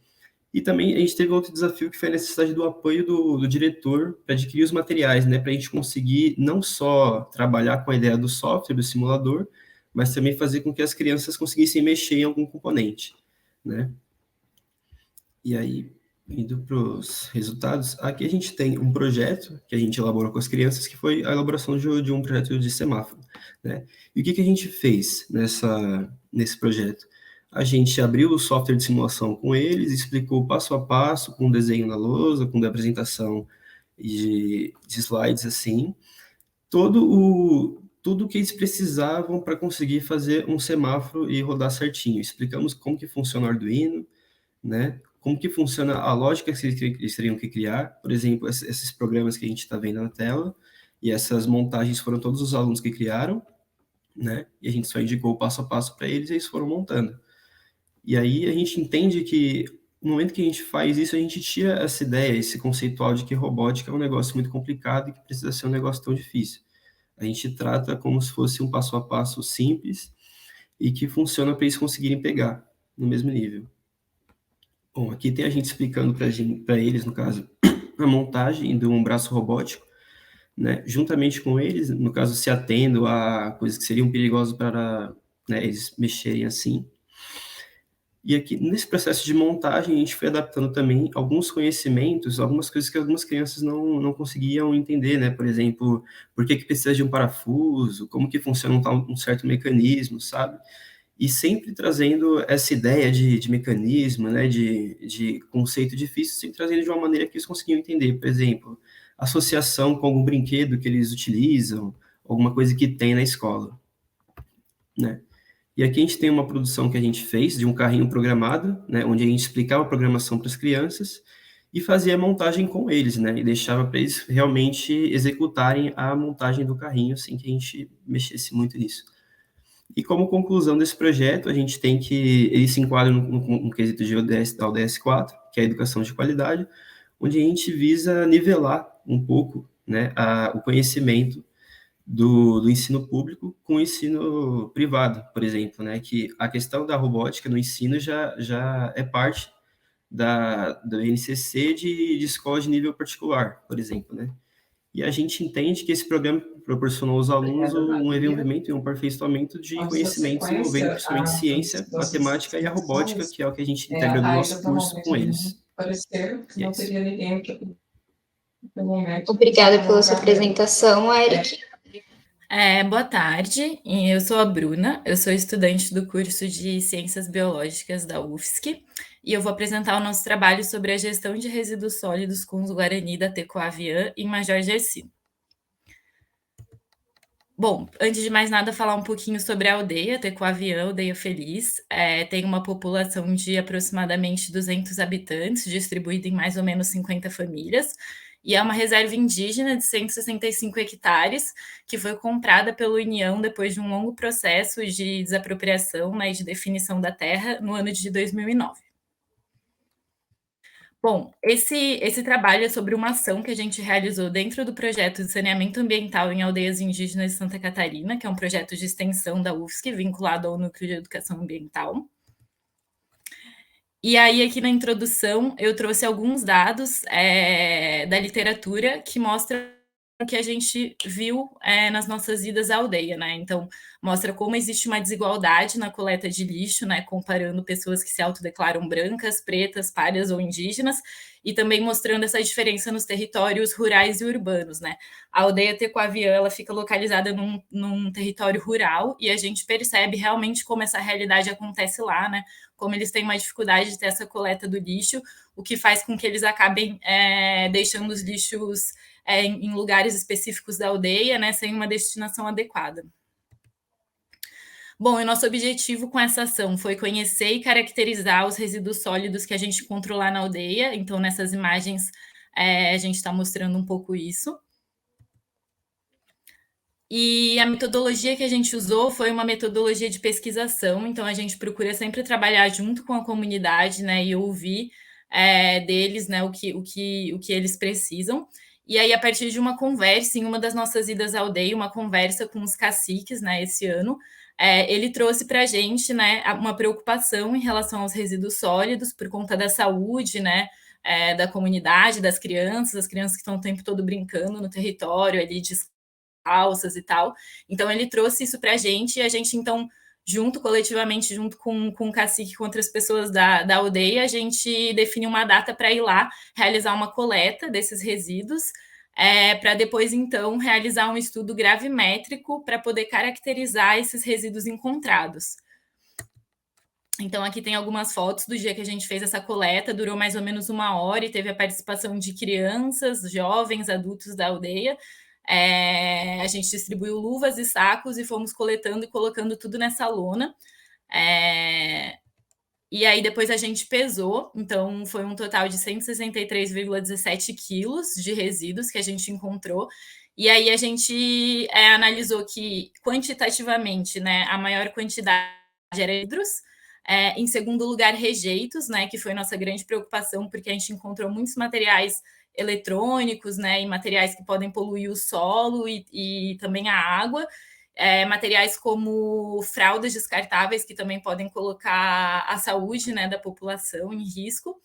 E também a gente teve outro desafio que foi a necessidade do apoio do diretor para adquirir os materiais, né? Para a gente conseguir não só trabalhar com a ideia do software, do simulador, mas também fazer com que as crianças conseguissem mexer em algum componente, né? E aí, indo para os resultados, aqui a gente tem um projeto que a gente elaborou com as crianças, que foi a elaboração de um projeto de semáforo, né? E o que a gente fez nesse projeto? A gente abriu o software de simulação com eles, explicou passo a passo, com desenho na lousa, com apresentação de slides assim, tudo que eles precisavam para conseguir fazer um semáforo e rodar certinho. Explicamos como que funciona o Arduino, né? Como que funciona a lógica que eles teriam que criar, por exemplo, esses programas que a gente está vendo na tela, e essas montagens foram todos os alunos que criaram, né? E a gente só indicou o passo a passo para eles e eles foram montando. E aí a gente entende que no momento que a gente faz isso, a gente tira essa ideia, esse conceitual de que robótica é um negócio muito complicado e que precisa ser um negócio tão difícil. A gente trata como se fosse um passo a passo simples e que funciona para eles conseguirem pegar no mesmo nível. Bom, aqui tem a gente explicando para eles, no caso, a montagem de um braço robótico, né, juntamente com eles, no caso, se atendo a coisas que seriam perigosas para, né, eles mexerem assim. E aqui, nesse processo de montagem, a gente foi adaptando também alguns conhecimentos, algumas coisas que algumas crianças não conseguiam entender, né? Por exemplo, por que precisa de um parafuso, como que funciona um certo mecanismo, sabe? E sempre trazendo essa ideia de mecanismo, né? De conceito difícil, sempre trazendo de uma maneira que eles conseguiam entender. Por exemplo, associação com algum brinquedo que eles utilizam, alguma coisa que tem na escola, né? E aqui a gente tem uma produção que a gente fez de um carrinho programado, né, onde a gente explicava a programação para as crianças e fazia a montagem com eles, né, e deixava para eles realmente executarem a montagem do carrinho sem que a gente mexesse muito nisso. E como conclusão desse projeto, a gente tem que ele se enquadra no quesito de ODS, da ODS 4, que é a educação de qualidade, onde a gente visa nivelar um pouco, né, o conhecimento do ensino público com o ensino privado, por exemplo, né? Que a questão da robótica no ensino já é parte do NCC de escola de nível particular, por exemplo, né? E a gente entende que esse programa proporcionou aos alunos um desenvolvimento e um aperfeiçoamento de conhecimentos envolvendo principalmente ciência, matemática e a robótica, que é o que a gente integra do nosso curso com eles. E é isso. Obrigada pela sua apresentação, Eric. Boa tarde, eu sou a Bruna, eu sou estudante do curso de Ciências Biológicas da UFSC e eu vou apresentar o nosso trabalho sobre a gestão de resíduos sólidos com os Guarani da Tecoaviã em Major Gercino. Bom, antes de mais nada, falar um pouquinho sobre a aldeia Tecoaviã, Aldeia Feliz. Tem uma população de aproximadamente 200 habitantes, distribuída em mais ou menos 50 famílias, e é uma reserva indígena de 165 hectares, que foi comprada pela União depois de um longo processo de desapropriação, né, e de definição da terra no ano de 2009. Bom, esse trabalho é sobre uma ação que a gente realizou dentro do projeto de saneamento ambiental em aldeias indígenas de Santa Catarina, que é um projeto de extensão da UFSC, vinculado ao Núcleo de Educação Ambiental. E aí, aqui na introdução, eu trouxe alguns dados da literatura que mostram o que a gente viu nas nossas idas à aldeia, né? Então, mostra como existe uma desigualdade na coleta de lixo, né? Comparando pessoas que se autodeclaram brancas, pretas, párias ou indígenas, e também mostrando essa diferença nos territórios rurais e urbanos, né? A aldeia Tecoaviã, ela fica localizada num território rural, e a gente percebe realmente como essa realidade acontece lá, né? Como eles têm uma dificuldade de ter essa coleta do lixo, o que faz com que eles acabem deixando os lixos em lugares específicos da aldeia, né, sem uma destinação adequada. Bom, e nosso objetivo com essa ação foi conhecer e caracterizar os resíduos sólidos que a gente encontrou lá na aldeia. Então, nessas imagens, a gente está mostrando um pouco isso. E a metodologia que a gente usou foi uma metodologia de pesquisação, então a gente procura sempre trabalhar junto com a comunidade, né, e ouvir deles, né, o que eles precisam. E aí, a partir de uma conversa, em uma das nossas idas à aldeia, uma conversa com os caciques, né, esse ano, ele trouxe para a gente, né, uma preocupação em relação aos resíduos sólidos por conta da saúde, né, da comunidade, das crianças, as crianças que estão o tempo todo brincando no território, ali descalças e tal. Então, ele trouxe isso para a gente, e a gente, então, coletivamente, junto com o cacique, com outras pessoas da aldeia, a gente definiu uma data para ir lá realizar uma coleta desses resíduos, para depois, então, realizar um estudo gravimétrico para poder caracterizar esses resíduos encontrados. Então, aqui tem algumas fotos do dia que a gente fez essa coleta, durou mais ou menos 1 hora e teve a participação de crianças, jovens, adultos da aldeia. A gente distribuiu luvas e sacos e fomos coletando e colocando tudo nessa lona. E aí depois a gente pesou, então foi um total de 163,17 quilos de resíduos que a gente encontrou. E aí a gente analisou que quantitativamente, né, a maior quantidade era vidros, em segundo lugar, rejeitos, né, que foi nossa grande preocupação, porque a gente encontrou muitos materiais eletrônicos, né, e materiais que podem poluir o solo e também a água. Materiais como fraldas descartáveis, que também podem colocar a saúde, né, da população em risco.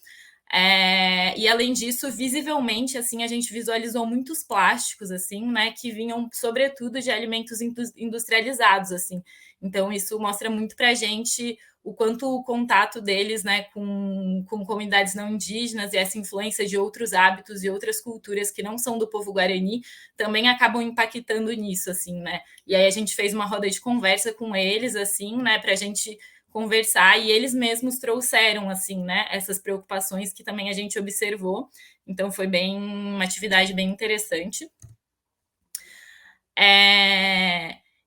E além disso, visivelmente, assim, a gente visualizou muitos plásticos, assim, né, que vinham sobretudo de alimentos industrializados, assim. Então isso mostra muito para a gente o quanto o contato deles, né, com comunidades não indígenas e essa influência de outros hábitos e outras culturas que não são do povo guarani também acabam impactando nisso, assim, né. E aí a gente fez uma roda de conversa com eles, assim, né, para a gente conversar, e eles mesmos trouxeram, assim, né, essas preocupações que também a gente observou. Então foi uma atividade bem interessante.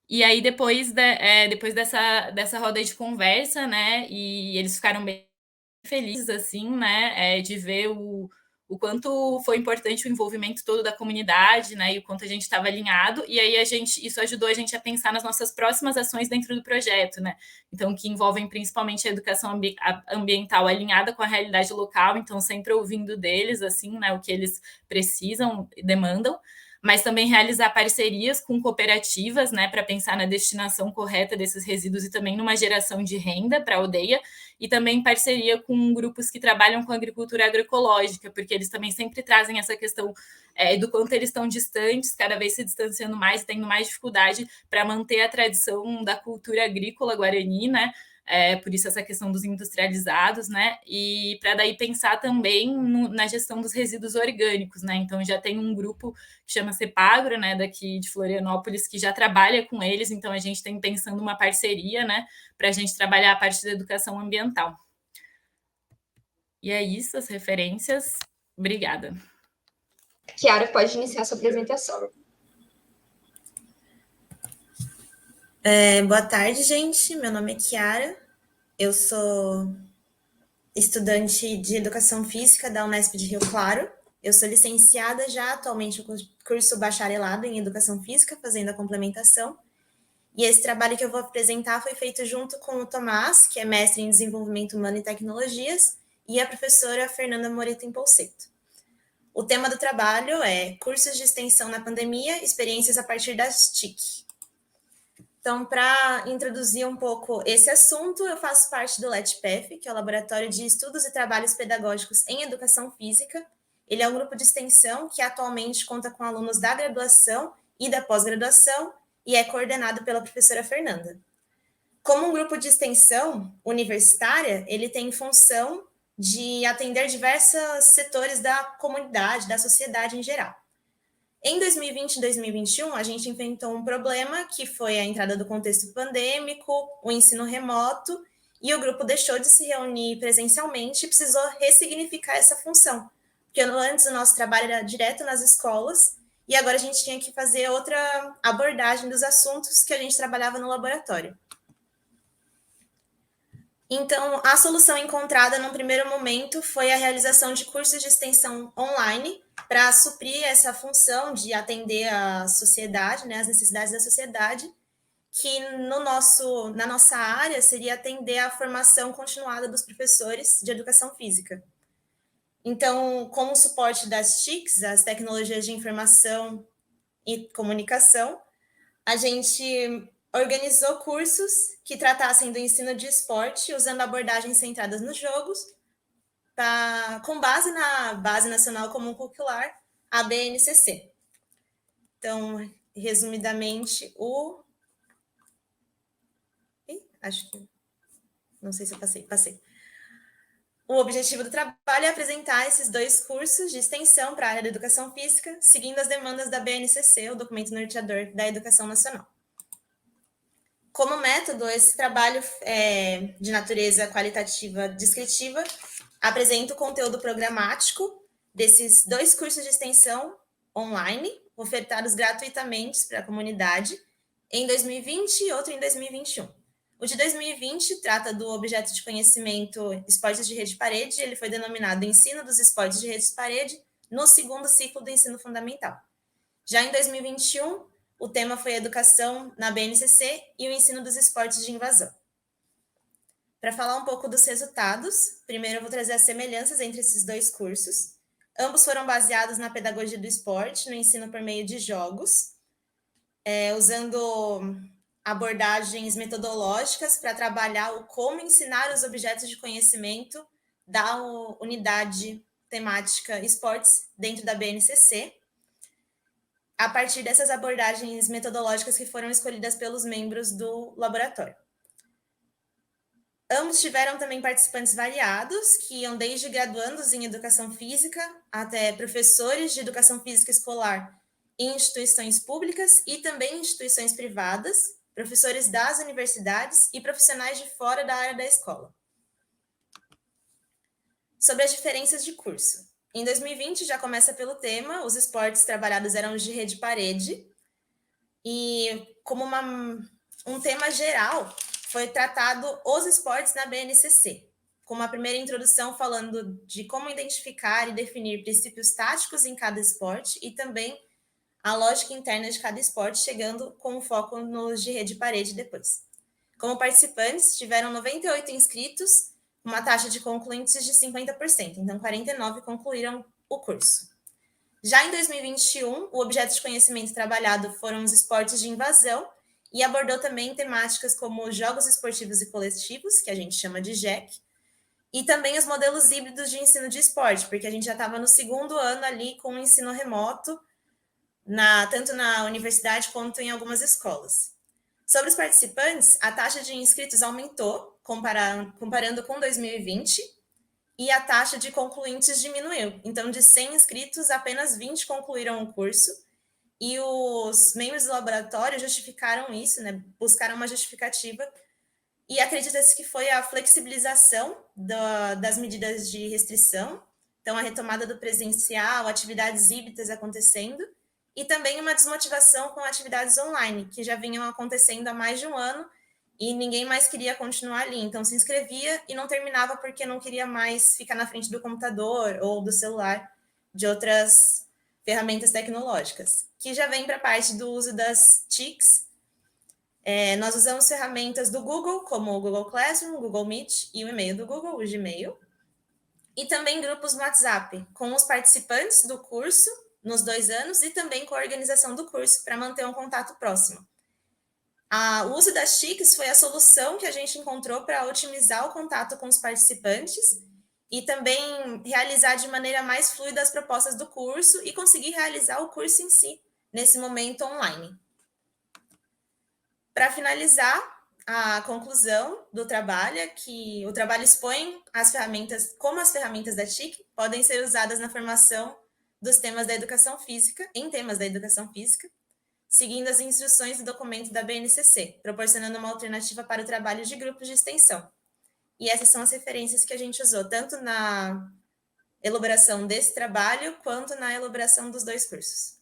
E aí depois dessa roda de conversa, né, e eles ficaram bem felizes, assim, né, de ver o quanto foi importante o envolvimento todo da comunidade, né, e o quanto a gente estava alinhado, e aí isso ajudou a gente a pensar nas nossas próximas ações dentro do projeto, né, então que envolvem principalmente a educação ambiental alinhada com a realidade local, então sempre ouvindo deles, assim, né, o que eles precisam e demandam, mas também realizar parcerias com cooperativas, né, para pensar na destinação correta desses resíduos e também numa geração de renda para a aldeia, e também parceria com grupos que trabalham com agricultura agroecológica, porque eles também sempre trazem essa questão do quanto eles estão distantes, cada vez se distanciando mais e tendo mais dificuldade para manter a tradição da cultura agrícola guarani, né? Por isso essa questão dos industrializados, né? E para daí pensar também na gestão dos resíduos orgânicos, né? Então já tem um grupo que chama Cepagro, né? Daqui de Florianópolis, que já trabalha com eles, então a gente tem pensando uma parceria, né? Para a gente trabalhar a parte da educação ambiental. E é isso, as referências. Obrigada. Chiara, pode iniciar sua apresentação. Boa tarde, gente. Meu nome é Chiara. Eu sou estudante de Educação Física da Unesp de Rio Claro. Eu sou licenciada já atualmente no curso bacharelado em Educação Física, fazendo a complementação. E esse trabalho que eu vou apresentar foi feito junto com o Tomás, que é mestre em Desenvolvimento Humano e Tecnologias, e a professora Fernanda Moreto Impolseto. O tema do trabalho é Cursos de Extensão na Pandemia, Experiências a partir das TIC. Então, para introduzir um pouco esse assunto, eu faço parte do LETPEF, que é o Laboratório de Estudos e Trabalhos Pedagógicos em Educação Física. Ele é um grupo de extensão que atualmente conta com alunos da graduação e da pós-graduação e é coordenado pela professora Fernanda. Como um grupo de extensão universitária, ele tem função de atender diversos setores da comunidade, da sociedade em geral. Em 2020 e 2021, a gente enfrentou um problema que foi a entrada do contexto pandêmico, o ensino remoto, e o grupo deixou de se reunir presencialmente e precisou ressignificar essa função. Porque antes o nosso trabalho era direto nas escolas, e agora a gente tinha que fazer outra abordagem dos assuntos que a gente trabalhava no laboratório. Então, a solução encontrada no primeiro momento foi a realização de cursos de extensão online para suprir essa função de atender a sociedade, né, as necessidades da sociedade, que na nossa área seria atender a formação continuada dos professores de educação física. Então, com o suporte das TICs, as tecnologias de informação e comunicação, a gente organizou cursos que tratassem do ensino de esporte, usando abordagens centradas nos jogos, com base na Base Nacional Comum Curricular, a BNCC. Então, resumidamente, acho que... Não sei se eu passei. O objetivo do trabalho é apresentar esses 2 cursos de extensão para a área da educação física, seguindo as demandas da BNCC, o documento norteador da Educação Nacional. Como método, esse trabalho de natureza qualitativa descritiva apresenta o conteúdo programático desses 2 cursos de extensão online, ofertados gratuitamente para a comunidade em 2020 e outro em 2021. O de 2020 trata do objeto de conhecimento Esportes de Rede e Parede, ele foi denominado Ensino dos Esportes de Rede e Parede no 2º ciclo do ensino fundamental. Já em 2021, o tema foi Educação na BNCC e o Ensino dos Esportes de Invasão. Para falar um pouco dos resultados, primeiro eu vou trazer as semelhanças entre esses 2 cursos. Ambos foram baseados na pedagogia do esporte, no ensino por meio de jogos, usando abordagens metodológicas para trabalhar o como ensinar os objetos de conhecimento da unidade temática esportes dentro da BNCC, a partir dessas abordagens metodológicas que foram escolhidas pelos membros do laboratório. Ambos tiveram também participantes variados, que iam desde graduandos em educação física até professores de educação física escolar em instituições públicas e também em instituições privadas, professores das universidades e profissionais de fora da área da escola. Sobre as diferenças de curso. Em 2020, já começa pelo tema, os esportes trabalhados eram os de rede e parede, e como um tema geral, foi tratado os esportes na BNCC, com uma primeira introdução falando de como identificar e definir princípios táticos em cada esporte e também a lógica interna de cada esporte, chegando com foco nos de rede e parede depois. Como participantes, tiveram 98 inscritos, uma taxa de concluintes de 50%, então 49 concluíram o curso. Já em 2021, o objeto de conhecimento trabalhado foram os esportes de invasão e abordou também temáticas como jogos esportivos e coletivos, que a gente chama de JEC, e também os modelos híbridos de ensino de esporte, porque a gente já estava no 2º ano ali com o ensino remoto, tanto na universidade quanto em algumas escolas. Sobre os participantes, a taxa de inscritos aumentou, comparando com 2020, e a taxa de concluintes diminuiu. Então, de 100 inscritos, apenas 20 concluíram o curso, e os membros do laboratório justificaram isso, né? Buscaram uma justificativa, e acredita-se que foi a flexibilização das medidas de restrição, então a retomada do presencial, atividades híbridas acontecendo, e também uma desmotivação com atividades online, que já vinham acontecendo há mais de um ano, e ninguém mais queria continuar ali, então se inscrevia e não terminava porque não queria mais ficar na frente do computador ou do celular, de outras ferramentas tecnológicas, que já vem para a parte do uso das TICs. Nós usamos ferramentas do Google, como o Google Classroom, o Google Meet e o e-mail do Google, o Gmail, e também grupos no WhatsApp, com os participantes do curso nos 2 anos e também com a organização do curso para manter um contato próximo. O uso das TICs foi a solução que a gente encontrou para otimizar o contato com os participantes e também realizar de maneira mais fluida as propostas do curso e conseguir realizar o curso em si, nesse momento online. Para finalizar, a conclusão do trabalho é que o trabalho expõe as ferramentas, como as ferramentas da TIC podem ser usadas na formação dos temas da educação física, seguindo as instruções do documento da BNCC, proporcionando uma alternativa para o trabalho de grupos de extensão. E essas são as referências que a gente usou, tanto na elaboração desse trabalho, quanto na elaboração dos 2 cursos.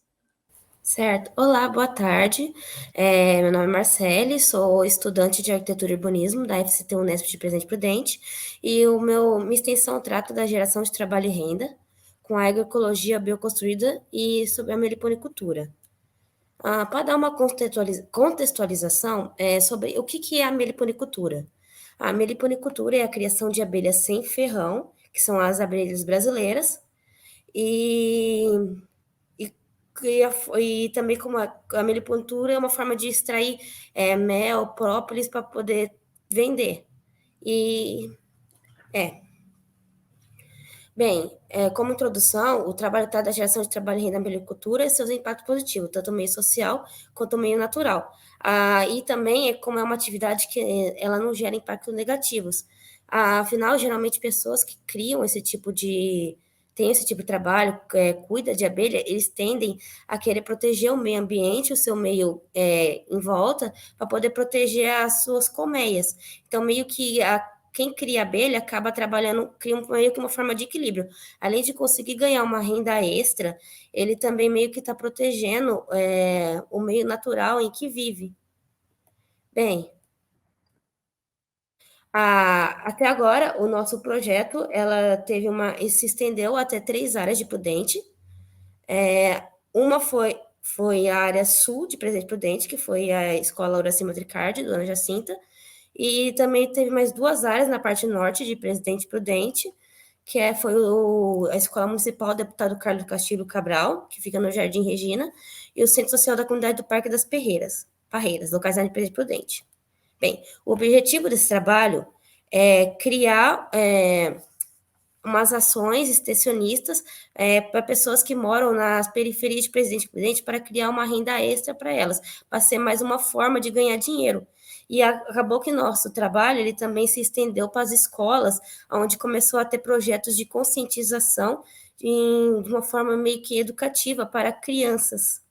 Certo. Olá, boa tarde. Meu nome é Marcele, sou estudante de Arquitetura e Urbanismo da FCT Unesp de Presidente Prudente, e minha extensão trata da geração de trabalho e renda, com a agroecologia bioconstruída e sobre a meliponicultura. Para dar uma contextualização sobre o que é a meliponicultura. A meliponicultura é a criação de abelhas sem ferrão, que são as abelhas brasileiras, e também como a meliponicultura é uma forma de extrair mel, própolis para poder vender. Bem, como introdução, o trabalho da geração de trabalho e renda na meliponicultura e seus impactos positivos, tanto no meio social quanto no meio natural. E também como é uma atividade que ela não gera impactos negativos. Afinal, geralmente pessoas que criam esse tipo de tem esse tipo de trabalho, cuida de abelha, eles tendem a querer proteger o meio ambiente, o seu meio em volta, para poder proteger as suas colmeias. Então, meio que quem cria abelha acaba trabalhando, cria meio que uma forma de equilíbrio. Além de conseguir ganhar uma renda extra, ele também meio que está protegendo o meio natural em que vive. Bem, até agora, o nosso projeto, se estendeu até 3 áreas de Prudente. Uma foi a área sul de Presidente Prudente, que foi a Escola Uracema Tricardi, Dona Jacinta, e também teve mais 2 áreas na parte norte de Presidente Prudente, que foi a Escola Municipal Deputado Carlos Castilho Cabral, que fica no Jardim Regina, e o Centro Social da Comunidade do Parque das Parreiras, localizado em Presidente Prudente. Bem, o objetivo desse trabalho é criar umas ações extensionistas para pessoas que moram nas periferias de Presidente Prudente para criar uma renda extra para elas, para ser mais uma forma de ganhar dinheiro. E acabou que nosso trabalho ele também se estendeu para as escolas, onde começou a ter projetos de conscientização de uma forma meio que educativa para crianças.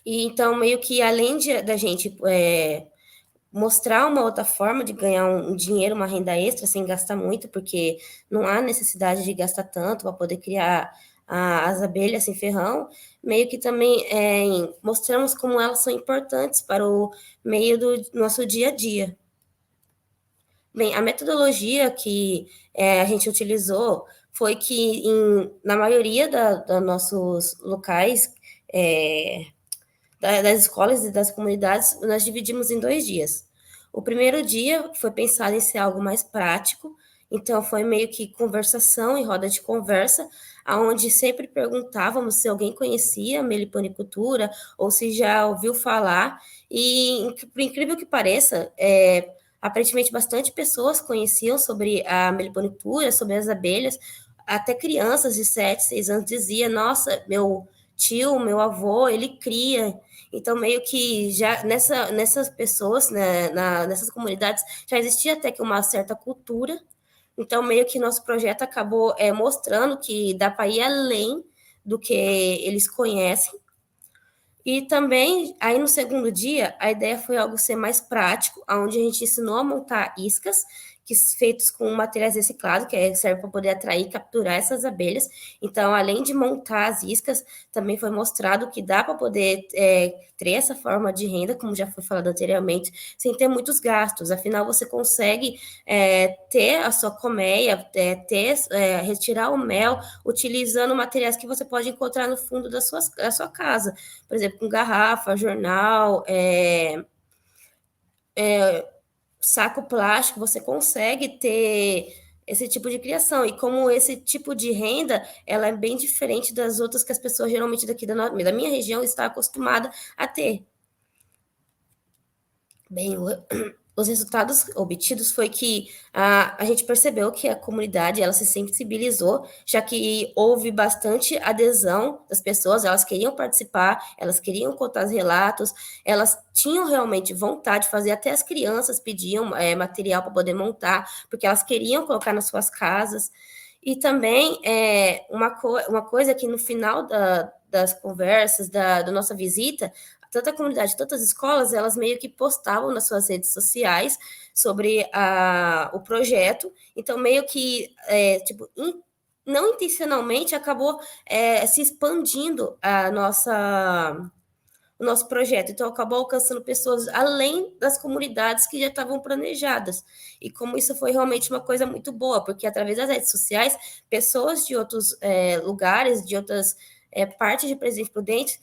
E então, meio que além da gente mostrar uma outra forma de ganhar um dinheiro, uma renda extra, sem gastar muito, porque não há necessidade de gastar tanto para poder criar as abelhas sem ferrão, meio que também mostramos como elas são importantes para o meio do nosso dia a dia. Bem, a metodologia que a gente utilizou foi que, na maioria dos nossos locais, das escolas e das comunidades, nós dividimos em 2 dias. O primeiro dia foi pensado em ser algo mais prático, então foi meio que conversação e roda de conversa, onde sempre perguntávamos se alguém conhecia a meliponicultura ou se já ouviu falar, e por incrível que pareça, aparentemente bastante pessoas conheciam sobre a meliponicultura, sobre as abelhas, até crianças de 7, 6 anos diziam, nossa, meu tio, meu avô, ele cria. Então, meio que já nessas pessoas, né, nessas comunidades, já existia até que uma certa cultura. Então, meio que nosso projeto acabou mostrando que dá para ir além do que eles conhecem. E também, aí no segundo dia, a ideia foi algo ser mais prático, onde a gente ensinou a montar iscas, feitos com materiais reciclados, que serve para poder atrair e capturar essas abelhas. Então, além de montar as iscas, também foi mostrado que dá para poder ter essa forma de renda, como já foi falado anteriormente, sem ter muitos gastos. Afinal, você consegue ter a sua colmeia, retirar o mel, utilizando materiais que você pode encontrar no fundo da sua casa. Por exemplo, com garrafa, jornal, saco plástico, você consegue ter esse tipo de criação. E como esse tipo de renda, ela é bem diferente das outras que as pessoas geralmente daqui da minha região estão acostumadas a ter. Bem, os resultados obtidos foi que a gente percebeu que a comunidade ela se sensibilizou, já que houve bastante adesão das pessoas, elas queriam participar, elas queriam contar os relatos, elas tinham realmente vontade de fazer, até as crianças pediam material para poder montar, porque elas queriam colocar nas suas casas. E também uma coisa que no final das conversas, da nossa visita, tanta comunidade, tantas escolas, elas meio que postavam nas suas redes sociais sobre o projeto, então meio que, não intencionalmente, acabou se expandindo o nosso projeto, então acabou alcançando pessoas além das comunidades que já estavam planejadas, e como isso foi realmente uma coisa muito boa, porque através das redes sociais, pessoas de outros lugares, de outras partes de Presidente Prudente,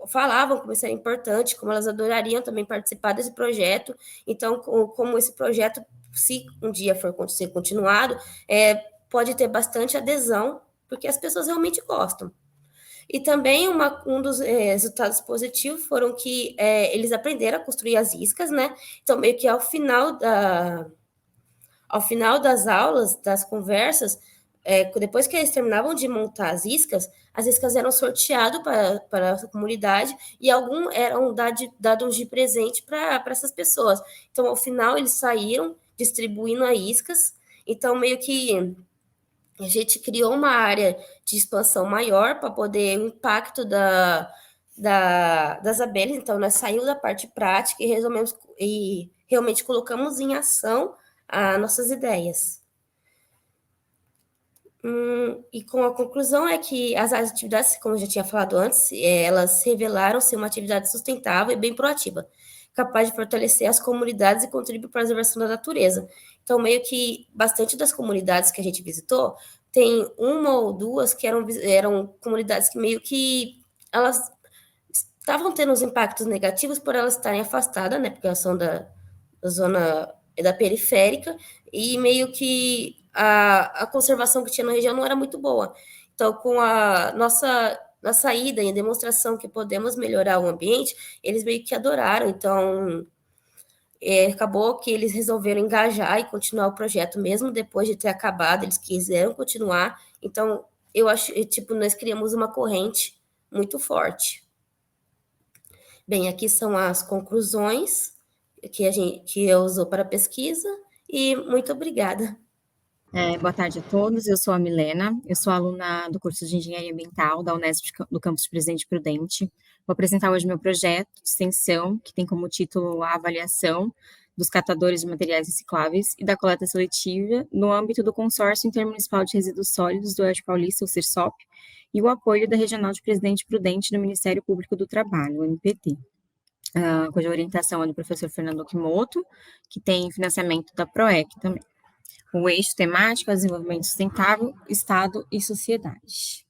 falavam como isso era importante, como elas adorariam também participar desse projeto. Então, como esse projeto, se um dia for ser continuado, pode ter bastante adesão, porque as pessoas realmente gostam. E também um dos resultados positivos foram que eles aprenderam a construir as iscas, né? Então, meio que ao final das aulas, das conversas, depois que eles terminavam de montar as iscas eram sorteadas para a comunidade e alguns eram dados de presente para essas pessoas. Então, ao final, eles saíram distribuindo as iscas. Então, meio que A gente criou uma área de expansão maior para poder o impacto das abelhas. Então, nós saímos da parte prática e realmente colocamos em ação as nossas ideias. E com a conclusão é que as atividades, como eu já tinha falado antes, elas revelaram ser uma atividade sustentável e bem proativa, capaz de fortalecer as comunidades e contribuir para a preservação da natureza. Então, meio que bastante das comunidades que a gente visitou, tem uma ou duas que eram comunidades que meio que elas estavam tendo os impactos negativos por elas estarem afastadas, né, porque elas são da zona da periférica, e meio que a conservação que tinha na região não era muito boa. Então, com a nossa ida e a demonstração que podemos melhorar o ambiente, eles meio que adoraram. Então, acabou que eles resolveram engajar e continuar o projeto, mesmo depois de ter acabado, eles quiseram continuar. Então, eu acho, tipo, nós criamos uma corrente muito forte. Bem, aqui são as conclusões que eu uso para a pesquisa, e muito obrigada. Boa tarde a todos, eu sou a Milena, eu sou aluna do curso de Engenharia Ambiental da Unesp do campus Presidente Prudente. Vou apresentar hoje meu projeto de extensão, que tem como título a avaliação dos catadores de materiais recicláveis e da coleta seletiva no âmbito do Consórcio Intermunicipal de Resíduos Sólidos do Oeste Paulista, o CIRSOP, e o apoio da Regional de Presidente Prudente do Ministério Público do Trabalho, o MPT. Cuja orientação é do professor Fernando Okimoto, que tem financiamento da PROEC também. O eixo temático é o desenvolvimento sustentável, Estado e sociedade.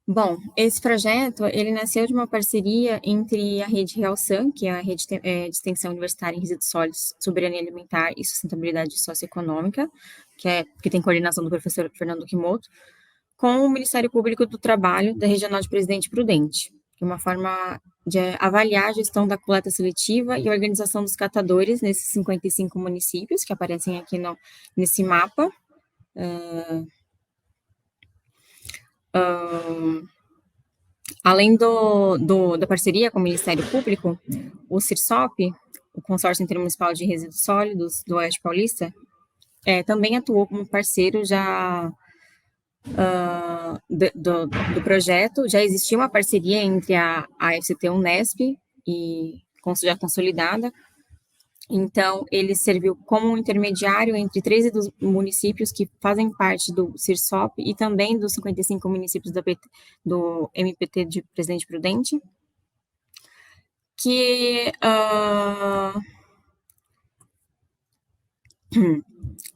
Bom, esse projeto, ele nasceu de uma parceria entre a Rede Realsan, que é a Rede de Extensão Universitária em Resíduos Sólidos, Soberania Alimentar e Sustentabilidade Socioeconômica, que tem coordenação do professor Fernando Okimoto, com o Ministério Público do Trabalho da Regional de Presidente Prudente, que é uma forma de avaliar a gestão da coleta seletiva e organização dos catadores nesses 55 municípios que aparecem aqui nesse mapa. Além da parceria com o Ministério Público, o CIRSOP, o Consórcio Intermunicipal de Resíduos Sólidos do Oeste Paulista, também atuou como parceiro já do projeto. Já existia uma parceria entre a FCT Unesp e já consolidada. Então, ele serviu como um intermediário entre 13 dos municípios que fazem parte do CIRSOP e também dos 55 municípios do MPT de Presidente Prudente, que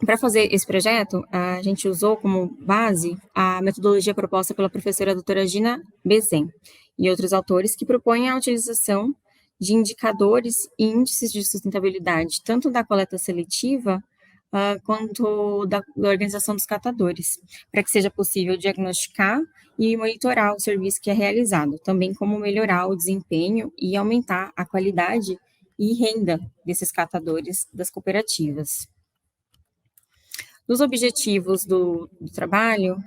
para fazer esse projeto, a gente usou como base a metodologia proposta pela professora doutora Gina Bezem e outros autores que propõem a utilização de indicadores e índices de sustentabilidade, tanto da coleta seletiva quanto da organização dos catadores, para que seja possível diagnosticar e monitorar o serviço que é realizado, também como melhorar o desempenho e aumentar a qualidade e renda desses catadores das cooperativas. Os objetivos do trabalho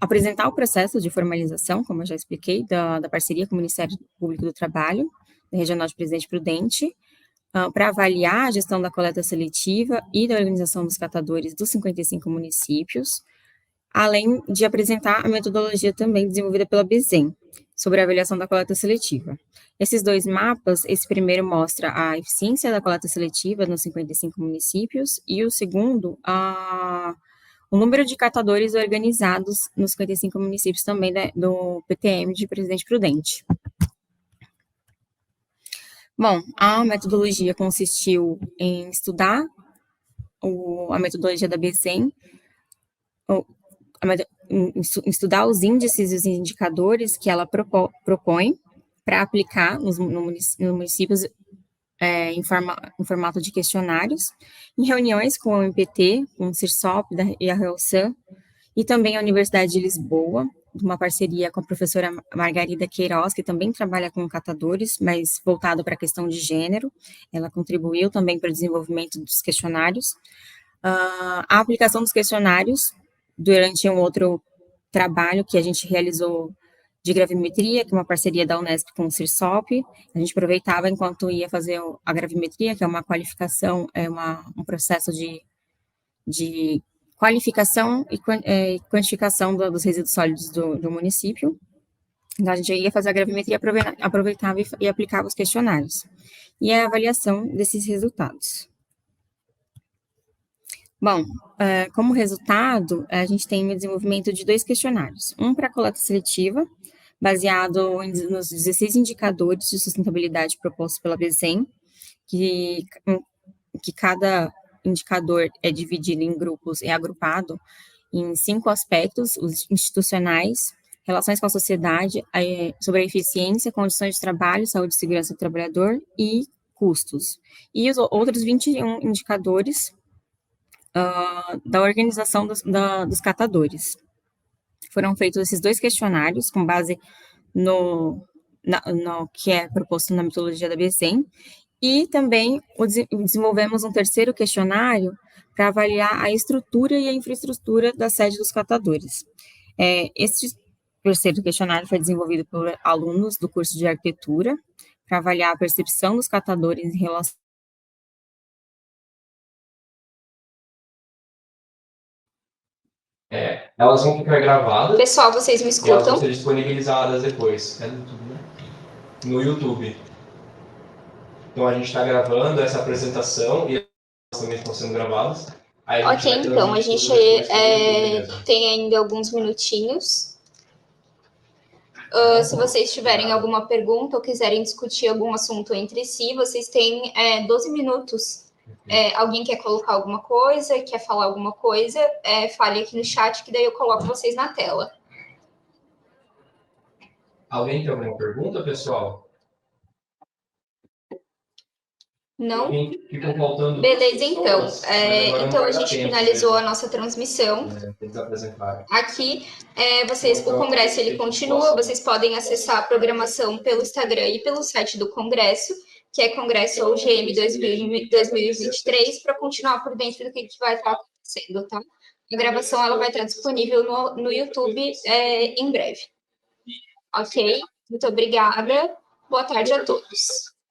apresentar o processo de formalização, como eu já expliquei, da parceria com o Ministério Público do Trabalho, da Regional de Presidente Prudente, para avaliar a gestão da coleta seletiva e da organização dos catadores dos 55 municípios, além de apresentar a metodologia também desenvolvida pela Bezem, sobre a avaliação da coleta seletiva. Esses dois mapas, esse primeiro mostra a eficiência da coleta seletiva nos 55 municípios, e o segundo, o número de catadores organizados nos 55 municípios também do PTM de Presidente Prudente. Bom, a metodologia consistiu em estudar a metodologia da Bezem, estudar os índices e os indicadores que ela propõe para aplicar nos municípios em formato de questionários, em reuniões com o MPT, com o CIRSOP e a Realsan, e também a Universidade de Lisboa, uma parceria com a professora Margarida Queiroz, que também trabalha com catadores, mas voltado para a questão de gênero. Ela contribuiu também para o desenvolvimento dos questionários. A aplicação dos questionários, durante um outro trabalho que a gente realizou de gravimetria, que é uma parceria da Unesp com o CIRSOP. A gente aproveitava enquanto ia fazer a gravimetria, que é uma qualificação, um processo de qualificação e quantificação dos resíduos sólidos do município. Então, a gente ia fazer a gravimetria, aproveitava e aplicava os questionários. E a avaliação desses resultados. Bom, como resultado, a gente tem o desenvolvimento de 2 questionários. Um para coleta seletiva, baseado nos 16 indicadores de sustentabilidade propostos pela BSEM, que cada indicador é dividido em grupos, é agrupado em 5 aspectos: os institucionais, relações com a sociedade, sobre a eficiência, condições de trabalho, saúde e segurança do trabalhador e custos. E os outros 21 indicadores da organização dos catadores. Foram feitos esses 2 questionários com base no que é proposto na metodologia da BSEM, e também desenvolvemos um 3º questionário para avaliar a estrutura e a infraestrutura da sede dos catadores. Este 3º questionário foi desenvolvido por alunos do curso de arquitetura, para avaliar a percepção dos catadores em relação elas vão ficar gravadas. Pessoal, vocês me E elas vão escutam? ser disponibilizadas depois. É no YouTube, né? No YouTube. Então a gente está gravando essa apresentação e elas também estão sendo gravadas. Aí Ok, então, a gente tem ainda alguns minutinhos. Se vocês tiverem alguma pergunta ou quiserem discutir algum assunto entre si, vocês têm 12 minutos. Alguém quer colocar alguma coisa, quer falar alguma coisa, fale aqui no chat, que daí eu coloco vocês na tela. Alguém tem alguma pergunta, pessoal? Não? Ficam faltando. Beleza, então. Pessoas, Então a vai dar gente tempo, finalizou né? a nossa transmissão. Eles apresentarem. Aqui, o congresso ele continua, vocês podem acessar a programação pelo Instagram e pelo site do congresso, que é Congresso OGM 2023, para continuar por dentro do que vai estar acontecendo, tá? A gravação ela vai estar disponível no YouTube em breve. Ok? Muito obrigada. Boa tarde a todos.